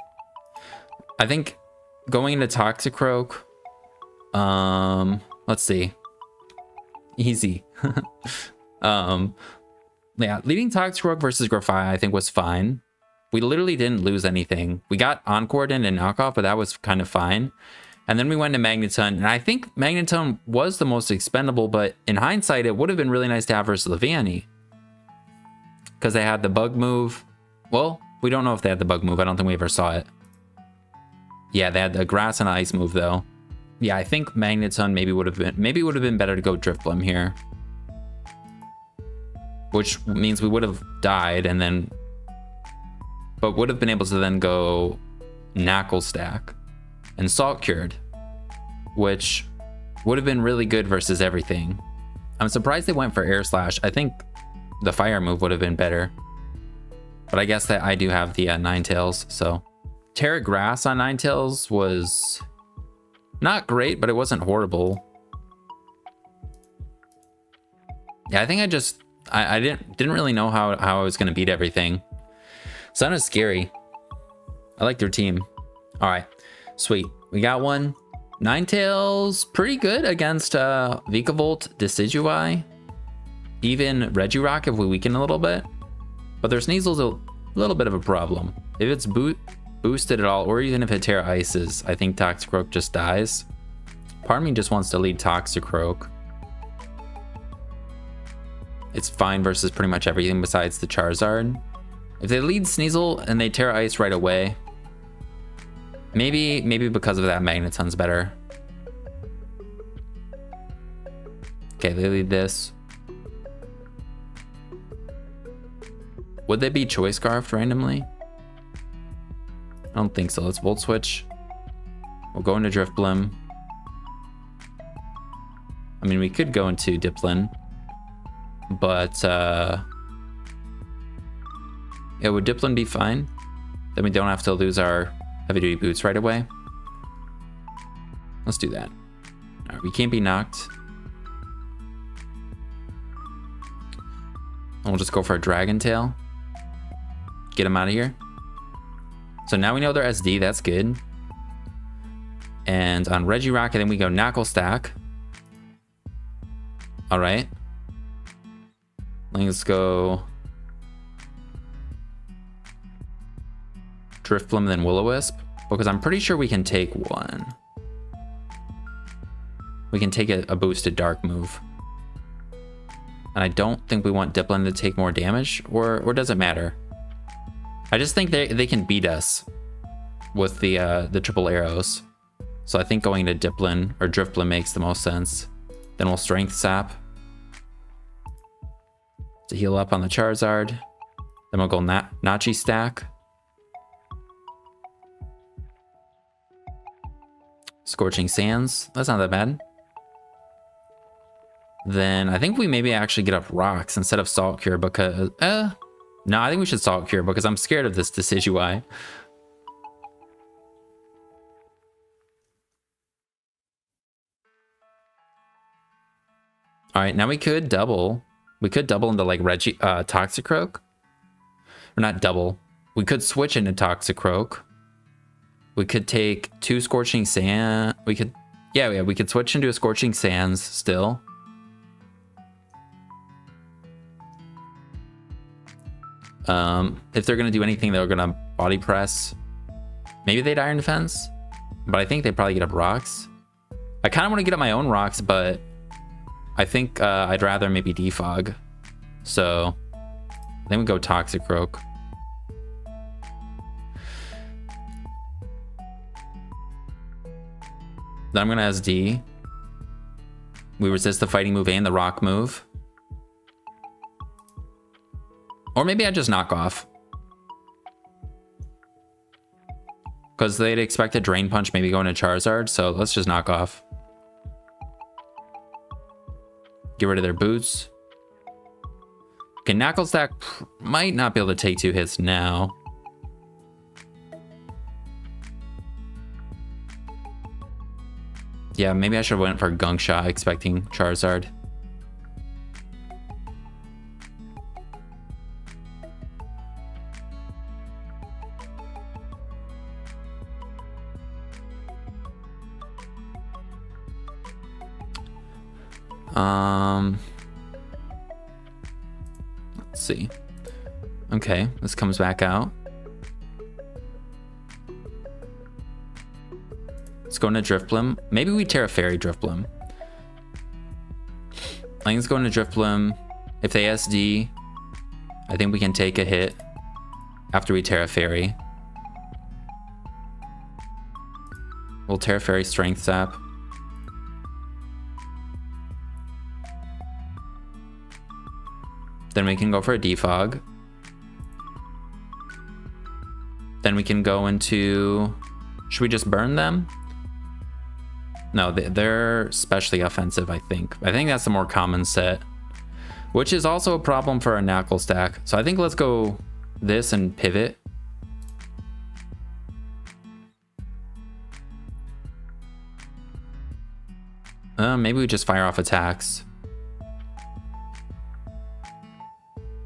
going into Toxicroak. Let's see. Easy. Yeah, leading Toxicroak versus Grafai I think was fine. We literally didn't lose anything. We got Encored in and Knockoff, but that was kind of fine. And then we went to Magneton, and I think Magneton was the most expendable, but in hindsight, it would have been really nice to have versus Leviani. Because they had the bug move. Well, we don't know if they had the bug move. I don't think we ever saw it. Yeah, they had the grass and ice move, though. Yeah, I think Magneton maybe would have been better to go Drifblim here. Which means we would have died and then... But would have been able to then go Knuckle Stack and Salt Cured, which would have been really good versus everything. I'm surprised they went for Air Slash. I think the fire move would have been better. But I guess that I do have the Ninetales, so... Terra Grass on Ninetales was not great, but it wasn't horrible. Yeah, I think I didn't really know how I was going to beat everything. Sun is scary. I like their team. All right, sweet. We got one. Ninetales, pretty good against Vikavolt, Decidueye, even Regirock if we weaken a little bit. But their Sneasel's a little bit of a problem. If it's boosted at all, or even if it Terra Ices, I think Toxicroak just dies. Part of me just wants to lead Toxicroak. It's fine versus pretty much everything besides the Charizard. If they lead Sneasel and they Terra Ice right away, maybe because of that Magneton's better. Okay, they lead this. Would they be Choice Scarfed randomly? I don't think so. Let's Volt Switch. We'll go into Drifblim. I mean, we could go into Diplin, but yeah, would Diplin be fine? Then we don't have to lose our heavy duty boots right away. Let's do that. All right, we can't be knocked. And we'll just go for a Dragon Tail. Get him out of here. So now we know they're SD, that's good. And on Regirock, I think we go Knuckle Stack. All right. Let's go Drifblim, then Will-O-Wisp, because I'm pretty sure we can take one. We can take a boosted Dark move. And I don't think we want Diplin to take more damage, or does it matter? I just think they can beat us with the triple arrows. So I think going to Diplin or Drifblim makes the most sense. Then we'll Strength Sap. to heal up on the Charizard. Then we'll go Nachi stack. Scorching Sands. That's not that bad. Then I think we maybe actually get up Rocks instead of Salt Cure because... no, I think we should Salt Cure because I'm scared of this Decidueye. Alright, now we could double. We could double into like Toxicroak. Or not double. We could switch into Toxicroak. We could take 2 Scorching Sand. We could... Yeah, we could switch into a Scorching Sands still. If they're going to do anything, they're going to Body Press. Maybe they'd Iron Defense. But I think they'd probably get up Rocks. I kind of want to get up my own Rocks, but I think I'd rather maybe Defog. So then we go Toxicroak. Then I'm going to SD. We resist the fighting move and the rock move. Or maybe I just knock off. Because they'd expect a Drain Punch maybe going to Charizard, so let's just knock off. Get rid of their boots. Okay, Knuckle Stack might not be able to take 2 hits now. Yeah, maybe I should have went for Gunk Shot expecting Charizard. Let's see. Okay, this comes back out. Let's go into Drifblim. Maybe we Terra Fairy Drifblim. I think let's go into Drifblim. If they SD, I think we can take a hit after we Terra Fairy. We'll Terra Fairy Strength Sap. Then we can go for a Defog. Then we can go into... Should we just burn them? No, they're especially offensive, I think. I think that's the more common set. Which is also a problem for our Knuckle Stack. So I think let's go this and pivot. Maybe we just fire off attacks.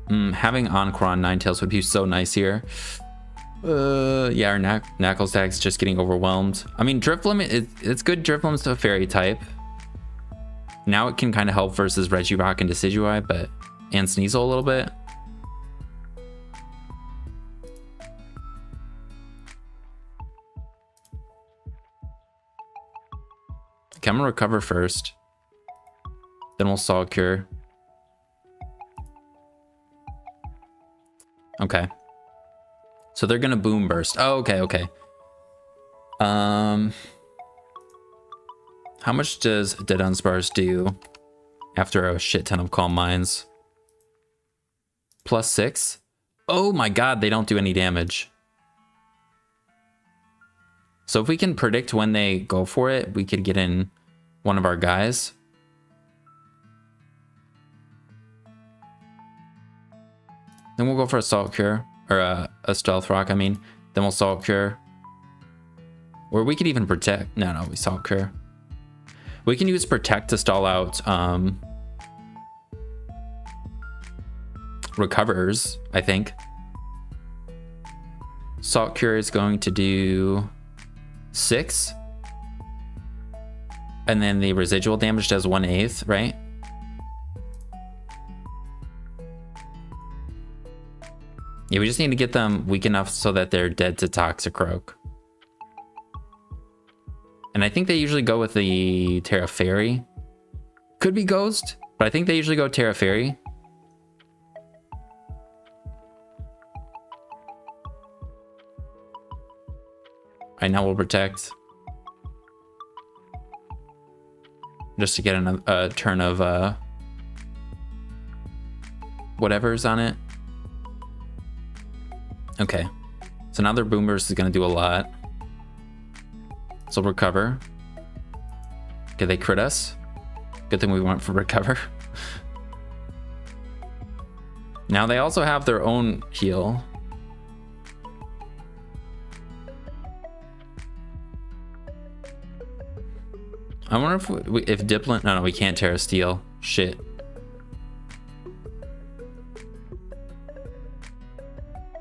Having Encore on Ninetales would be so nice here. Yeah, our Knuckle Stack's just getting overwhelmed. I mean, Drifblim, it's good. Drifblim's a fairy type. Now it can kind of help versus Regirock and Decidueye, but and Sneasel a little bit. Okay, I'm gonna recover first. Then we'll Salt Cure. Okay. So they're gonna Boom Burst. Oh, okay, okay. How much does Dead Unspars do after a shit ton of Calm Minds? +6? Oh my god, they don't do any damage. So if we can predict when they go for it, we could get in one of our guys. Then we'll go for a Salt Cure. Or a Stealth Rock, I mean. Then we'll Salt Cure. Or we could even Protect. No, we Salt Cure. We can use Protect to stall out Recovers, I think. Salt Cure is going to do 6. And then the residual damage does 1/8, right? Yeah, we just need to get them weak enough so that they're dead to Toxicroak. And I think they usually go with the Terra Fairy. Could be Ghost, but I think they usually go Terra Fairy. Alright, now we'll Protect. Just to get a turn of whatever's on it. Okay. So now their boom burst is gonna do a lot. So recover. Okay, they crit us. Good thing we went for recover. Now they also have their own heal. I wonder if Dipplin... No, we can't Terra Steel. Shit.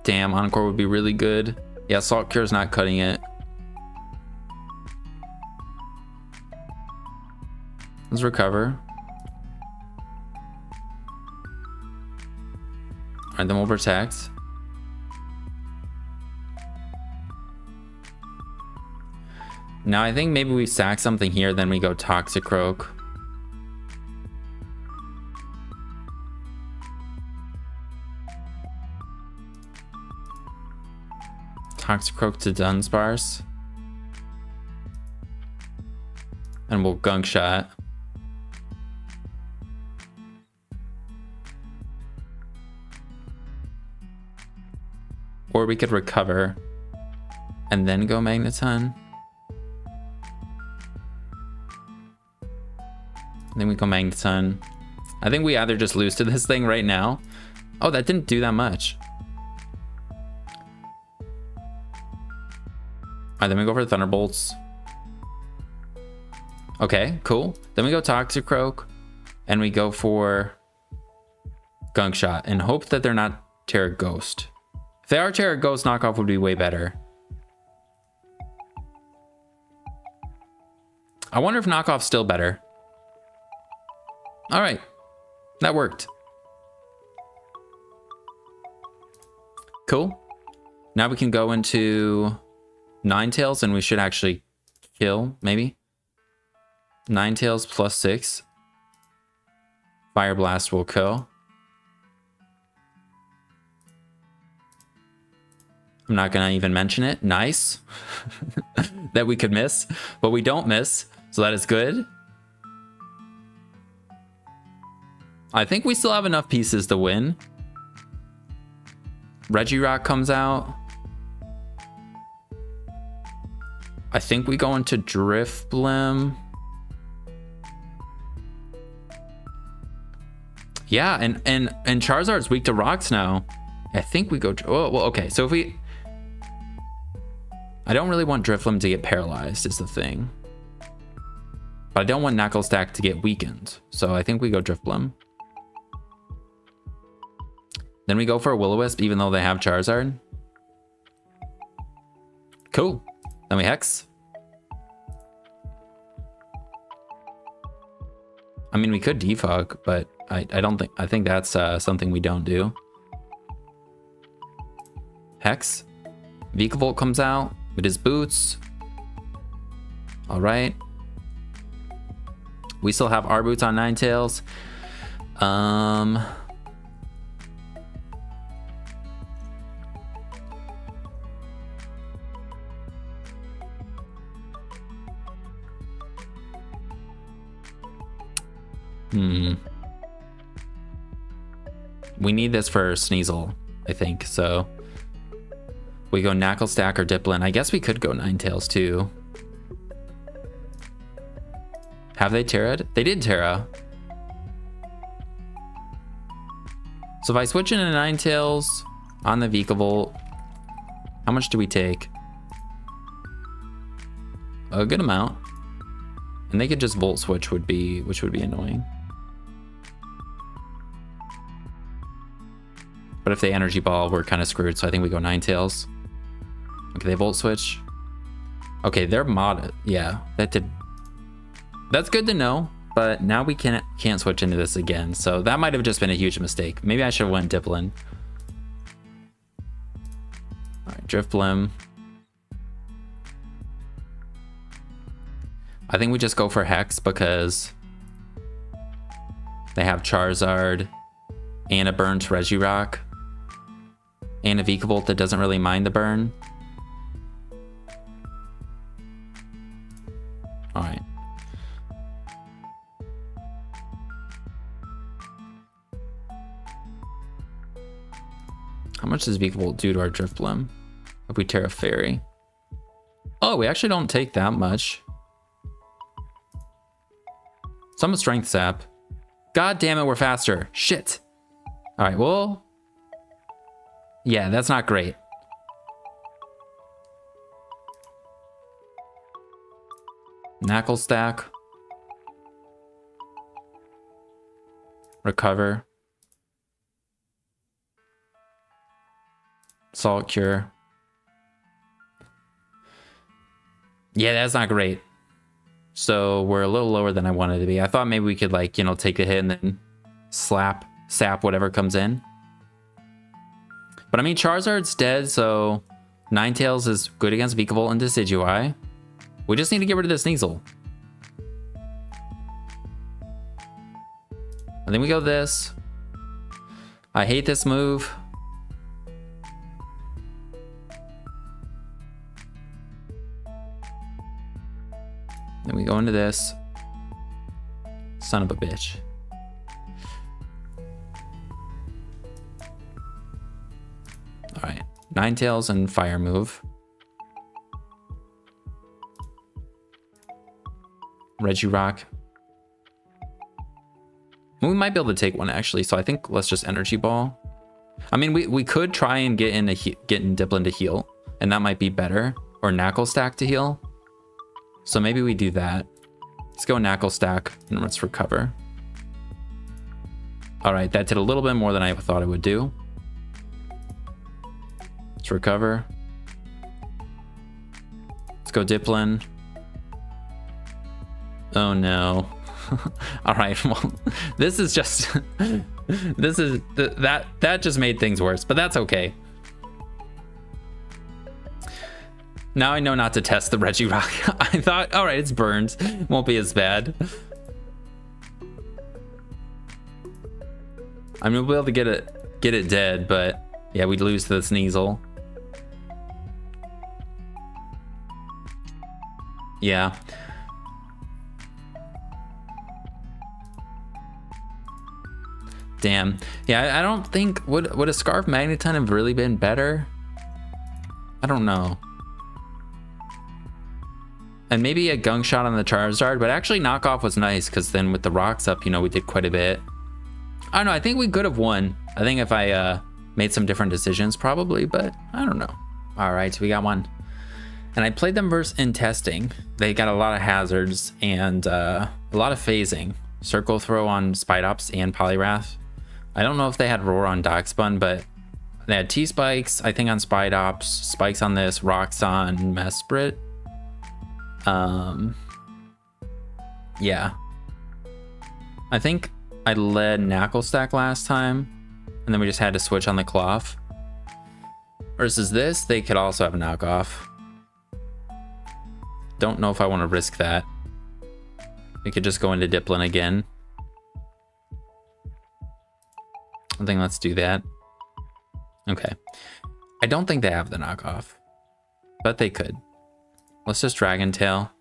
Damn, Encore would be really good. Yeah, Salt Cure's not cutting it. Let's recover. Alright, then we'll protect. Now I think maybe we sack something here, then we go Toxicroak. Toxicroak to Dunsparce. And we'll Gunk Shot. Or we could recover and then go Magneton. Then we go Magneton. I think we either just lose to this thing right now. Oh, that didn't do that much. Alright, then we go for Thunderbolts. Okay, cool. Then we go Toxicroak. And we go for Gunk Shot. And hope that they're not Terra Ghost. If they are Terra Ghost, knockoff would be way better. I wonder if knockoff's still better. All right, that worked. Cool. Now we can go into Ninetales and we should actually kill, maybe. Ninetales +6. Fire Blast will kill. I'm not gonna even mention it. Nice. That we could miss, but we don't miss, so that is good. I think we still have enough pieces to win. Regirock comes out. I think we go into Drifblim. Yeah, and Charizard's weak to rocks now. I think we go... Oh, well, okay, so if we... I don't really want Drifblim to get paralyzed is the thing. But I don't want Knuckle Stack to get weakened. So I think we go Drifblim. Then we go for a Will-O-Wisp, even though they have Charizard. Cool. Then we Hex. I mean, we could Defog, but I don't think... I think that's something we don't do. Hex. Vikavolt comes out with his boots. All right. We still have our boots on Ninetales. We need this for Sneasel, I think, so we go Knuckle Stack or Dipplin. I guess we could go Ninetales too. Have they Terra'd? They did Terra. So if I switch into Ninetales on the Vikavolt, how much do we take? A good amount. And they could just Volt Switch, which would be annoying. But if they Energy Ball, we're kind of screwed, so I think we go Ninetales. Okay, they Volt Switch. Okay, they're mod. Yeah, that's good to know, but now we can't switch into this again, so that might have just been a huge mistake. Maybe I should have went Dipplin. All right, Drifblim. I think we just go for Hex because they have Charizard and a burn to Regirock and a Vikavolt that doesn't really mind the burn. All right. How much does Beakable do to our Drifblim if we Terra Fairy? Oh, we actually don't take that much. Some Strength Sap. God damn it, we're faster. Shit. All right, well. Yeah, that's not great. Knuckle Stack. Recover. Salt Cure. Yeah, that's not great. So we're a little lower than I wanted to be. I thought maybe we could, like, you know, take a hit and then sap whatever comes in. But I mean, Charizard's dead, so Ninetales is good against Beakable and Decidueye. We just need to get rid of this Sneasel. And then we go this. I hate this move. Then we go into this. Son of a bitch. All right, Ninetales and Fire move. Regirock. We might be able to take one actually, so I think let's just Energy Ball. I mean, we could try and get in Dipplin to heal, and that might be better, or Knuckle Stack to heal. So maybe we do that. Let's go Knuckle Stack and let's recover. All right, that did a little bit more than I thought it would do. Let's recover. Let's go Dipplin. Oh no. All right, well, this is just, that just made things worse, but that's okay. Now I know not to test the Regirock. I thought, all right, it's burned. Won't be as bad. I mean, we'll be able to get it dead, but yeah, we'd lose to the Sneasel. Yeah. Damn. Yeah, I don't think, would a Scarf Magneton have really been better? I don't know. And maybe a Gunk Shot on the Charizard, but actually Knockoff was nice because then with the rocks up, you know, we did quite a bit. I don't know, I think we could have won. I think if I made some different decisions probably, but I don't know. All right, so we got one. And I played them versus in testing. They got a lot of hazards and a lot of phasing. Circle Throw on Spidops and Poliwrath. I don't know if they had Roar on Darkspun, but they had T-Spikes, I think on Spidops, Spikes on this, Rocks on Mesprit. Yeah. I think I led Knuckle Stack last time, and then we just had to switch on the Cloth. Versus this, they could also have a knockoff. Don't know if I want to risk that. We could just go into Dipplin again. I think let's do that. Okay. I don't think they have the knockoff, but they could. Let's just Dragon Tail.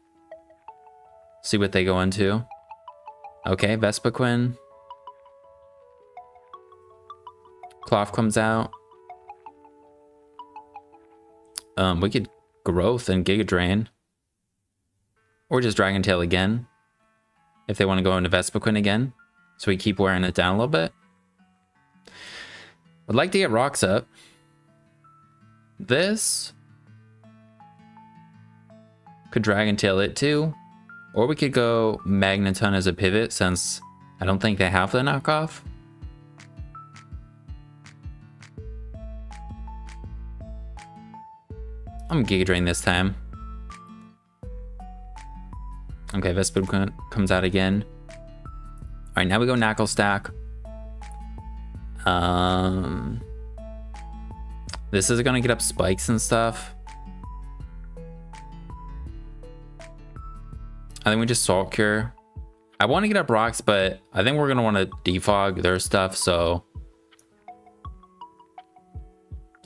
See what they go into. Okay, Vespiquen. Cloth comes out. We could Growth and Giga Drain. Or just Dragon Tail again. If they want to go into Vespiquen again. So we keep wearing it down a little bit. I'd like to get rocks up. This could Dragon Tail it too. Or we could go Magneton as a pivot since I don't think they have the knockoff. I'm Giga Drain this time. Okay, Vespiquen comes out again. All right, now we go Knuckle Stack. This is gonna get up spikes and stuff. I think we just Salt Cure. I want to get up rocks, but I think we're gonna want to defog their stuff, so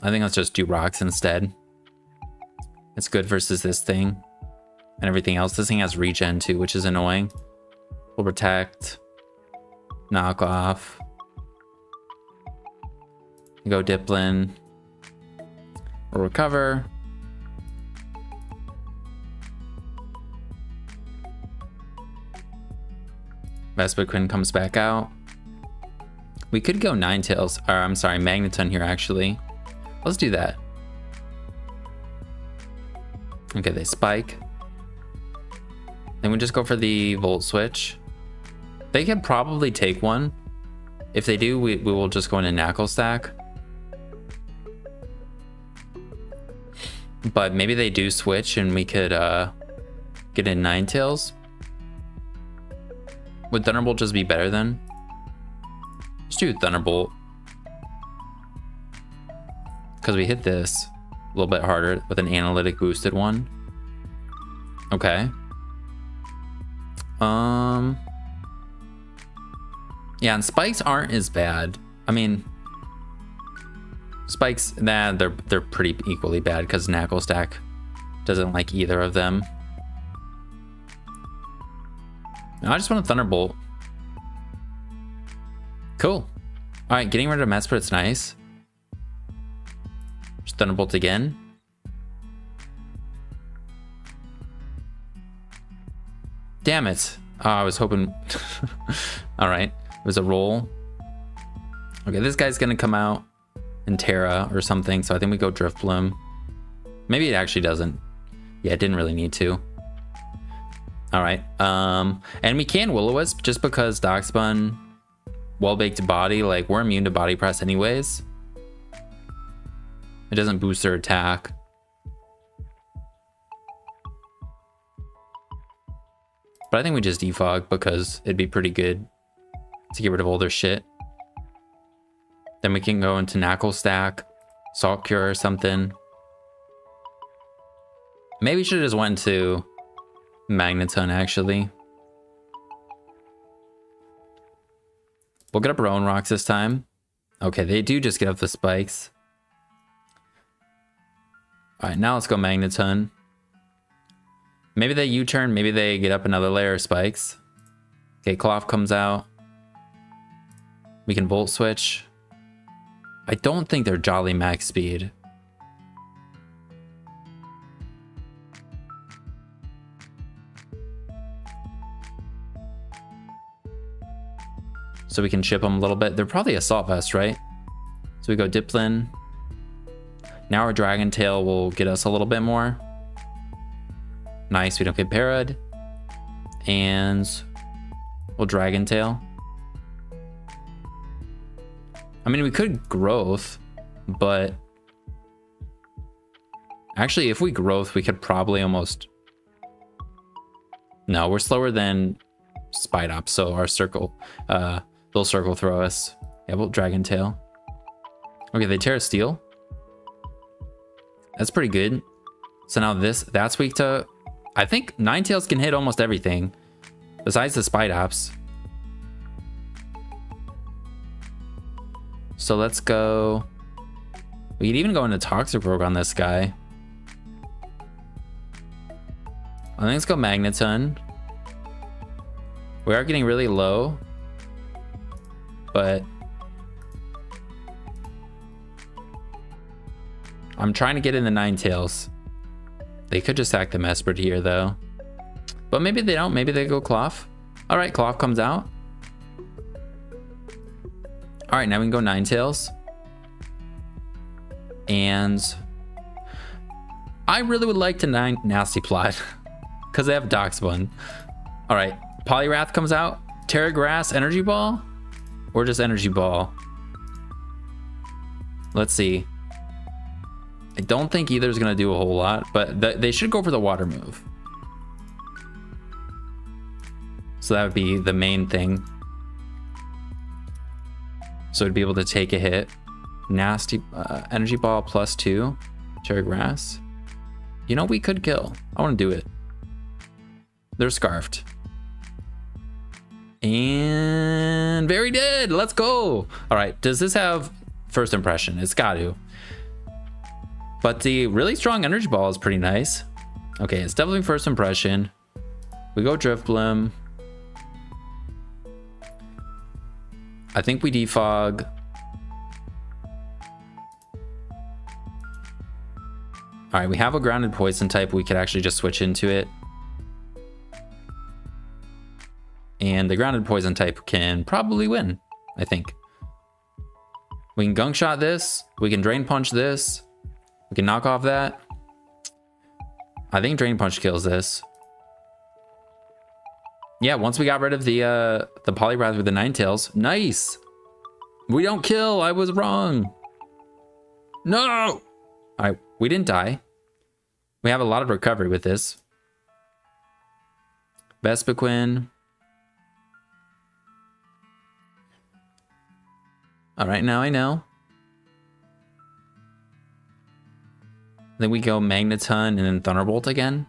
I think let's just do rocks instead. It's good versus this thing and everything else. This thing has regen too, which is annoying. We'll protect, knock off. Go Dipplin, We'll recover. Vespiquen comes back out. We could go Ninetales, or I'm sorry, Magneton here actually. Let's do that. Okay, they spike. Then we just go for the Volt Switch. They could probably take one. If they do, we will just go into Knuckle Stack. But maybe they do switch and we could get in Ninetales. Would Thunderbolt just be better then? Let's do Thunderbolt. Because we hit this a little bit harder with an analytic boosted one. Okay. Yeah, and spikes aren't as bad. I mean, spikes, nah, they're pretty equally bad because Knuckle Stack doesn't like either of them. I just want a Thunderbolt. Cool. All right, getting rid of Mesprit's nice. Just Thunderbolt again. Damn it. Oh, I was hoping. All right, it was a roll. Okay, this guy's gonna come out in Terra or something, so I think we go Drift Bloom. Maybe it actually doesn't. Yeah, it didn't really need to. All right, and we can Will-O-Wisp just because Darkspun, Well-Baked Body, like we're immune to Body Press anyways. It doesn't boost their attack. But I think we just defog because it'd be pretty good to get rid of all their shit. Then we can go into Knuckle Stack, Salt Cure or something. Maybe we should have just went to Magneton actually. We'll get up our own rocks this time. Okay, they do just get up the spikes. All right, now let's go Magneton. Maybe they U-turn, maybe they get up another layer of spikes. Okay, Cloth comes out. We can Volt Switch. I don't think they're Jolly max speed. So we can chip them a little bit. They're probably Assault Vest, right? So we go Diplin. Now our Dragon Tail will get us a little bit more. Nice, we don't get parried. And we'll Dragon Tail. I mean, we could Growth, but actually, if we Growth, we could probably almost... No, we're slower than Spidops, so our circle, they'll circle throw us. Yeah, we'll Dragon Tail. Okay, they Terra Steel. That's pretty good. So now that's weak to... I think Ninetales can hit almost everything besides the Spidops. So let's go. We could even go into Toxic Rogue on this guy. I think let's go Magneton. We are getting really low, but I'm trying to get in the Ninetales. They could just sack the Mesprit here though. But maybe they don't, maybe they go Cloth. All right, Cloth comes out. All right, now we can go Ninetales. And I really would like to Nasty Plot because they have Darkspun. All right, Poliwrath comes out. Terra Grass, Energy Ball, or just Energy Ball. Let's see. I don't think either is going to do a whole lot, but they should go for the water move. So that would be the main thing. So it'd be able to take a hit. Nasty Energy Ball +2. Terra Grass. You know, we could kill. I want to do it. They're Scarfed. And very dead. Let's go. All right. Does this have first impression? It's got to. But the really strong Energy Ball is pretty nice. Okay, it's definitely first impression. We go Drift Bloom. I think we defog. All right, we have a grounded poison type. We could actually just switch into it. And the grounded poison type can probably win, I think. We can gunk shot this. We can drain punch this. We can knock off that. I think drain punch kills this. Yeah, once we got rid of the Poliwrath with the Ninetales. Nice! We don't kill, I was wrong. No! All right, we didn't die. We have a lot of recovery with this. Vespiquen. All right, now I know. Then we go Magneton and then Thunderbolt again.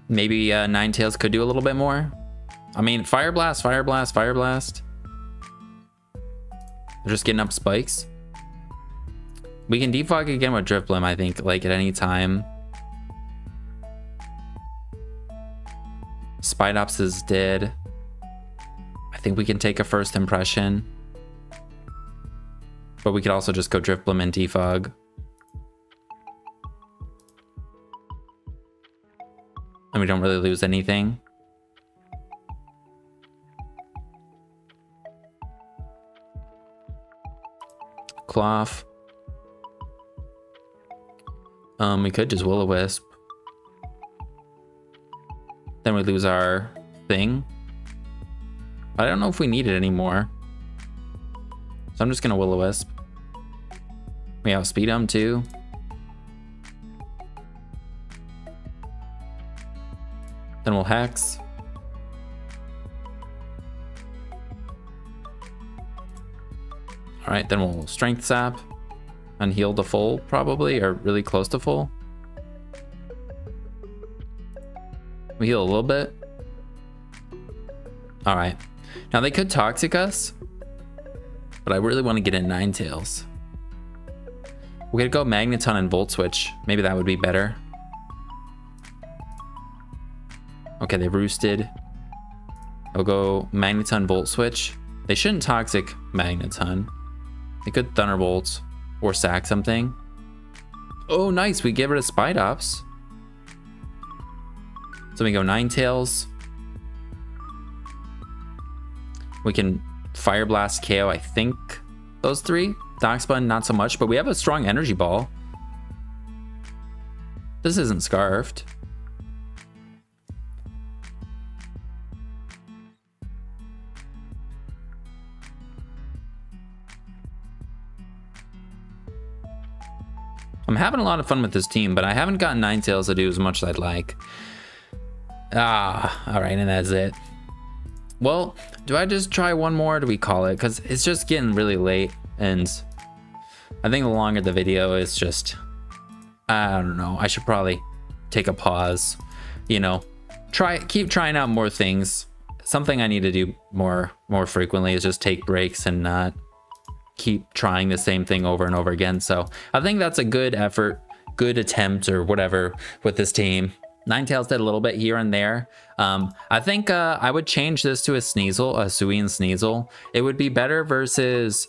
Maybe Ninetales could do a little bit more. I mean, Fire Blast, Fire Blast, Fire Blast. They're just getting up spikes. We can defog again with Drifblim, I think, like at any time. Spidops is dead. I think we can take a first impression. But we could also just go Drifblim and defog. And we don't really lose anything. Cloth. We could just Will-O-Wisp. Then we lose our thing. But I don't know if we need it anymore. So I'm just gonna Will-O-Wisp. We outspeed him too. Then we'll Hex. All right, then we'll Strength Sap and heal to full probably, or really close to full. We heal a little bit. All right, now they could Toxic us, but I really want to get in Ninetales. We're gonna go Magneton and Volt Switch. Maybe that would be better. Okay, they roosted. I'll go Magneton, Volt Switch. They shouldn't Toxic Magneton. They could Thunderbolt or sack something. Oh, nice. We get rid of Spidops. So we go Ninetales. We can Fire Blast, KO, I think. Those three. Darkspun, not so much, but we have a strong Energy Ball. This isn't Scarfed. I'm having a lot of fun with this team, but I haven't gotten Ninetales to do as much as I'd like. Ah, all right, and that's it. Well, do I just try one more, or do we call it? Because it's just getting really late, and I think the longer the video is just, I don't know, I should probably take a pause, you know, keep trying out more things. Something I need to do more frequently is just take breaks and not keep trying the same thing over and over again. So I think that's a good effort, good attempt or whatever with this team. Ninetales did a little bit here and there. I think I would change this to a Sneasel, a Hisuian Sneasel. It would be better versus,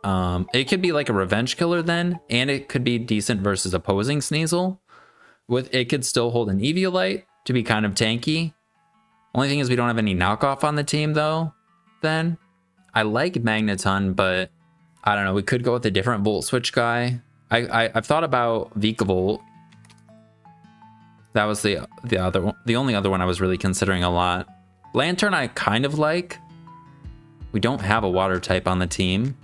it could be like a revenge killer then, and it could be decent versus opposing Sneasel. It could still hold an Eviolite to be kind of tanky. Only thing is we don't have any knockoff on the team though, then. I like Magneton, but I don't know, we could go with a different Volt Switch guy. I've thought about Vikavolt. That was the only other one I was really considering a lot. Lantern I kind of like. We don't have a water type on the team,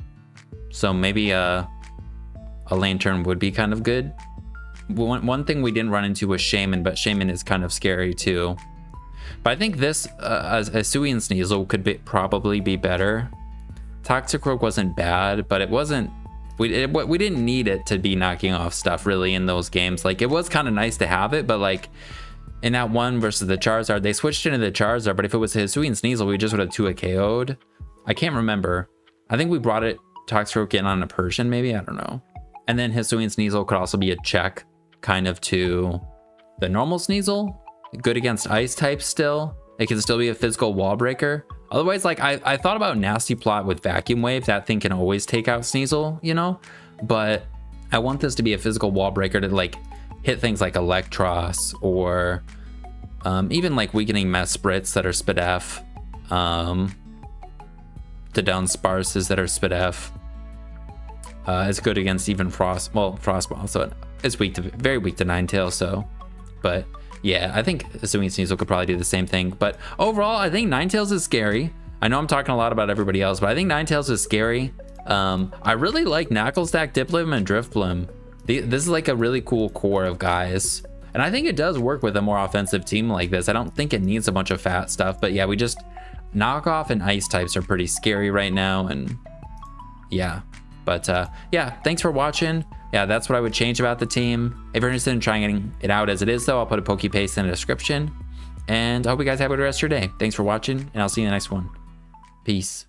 so maybe a Lantern would be kind of good. One thing we didn't run into was Shaman, but Shaman is kind of scary too. But I think this as a Hisuian Sneasel could probably be better. Toxicroak wasn't bad, but it wasn't. We didn't need it to be knocking off stuff really in those games. Like, it was kind of nice to have it, but like in that one versus the Charizard, they switched into the Charizard. But if it was a Hisuian Sneasel, we just would have 2 KO'd. I can't remember. I think we brought it Toxicroak in on a Persian, maybe, I don't know. And then Hisuian Sneasel could also be a check, kind of to the normal Sneasel. Good against ice types still. It can still be a physical wall breaker. Otherwise, like, I thought about Nasty Plot with Vacuum Wave. That thing can always take out Sneasel, you know? But I want this to be a physical wall breaker to, like, hit things like Electros or even, like, weakening Mespritz that are Spidef. The Dunsparces that are Spidef. It's good against even Frost. Well, Frostball, so it's weak to, very weak to Ninetales, so. But yeah, I think assuming Sneasel could probably do the same thing. But overall, I think Ninetales is scary. I know I'm talking a lot about everybody else, but I think Ninetales is scary. I really like Knucklestack, Diploom, and Driftbloom. This is like a really cool core of guys. And I think it does work with a more offensive team like this. I don't think it needs a bunch of fat stuff, but yeah, we just knockoff and ice types are pretty scary right now. And yeah, but yeah, thanks for watching. Yeah, that's what I would change about the team. If you're interested in trying it out as it is though, I'll put a Pokepaste in the description. And I hope you guys have a good rest of your day. Thanks for watching, and I'll see you in the next one. Peace.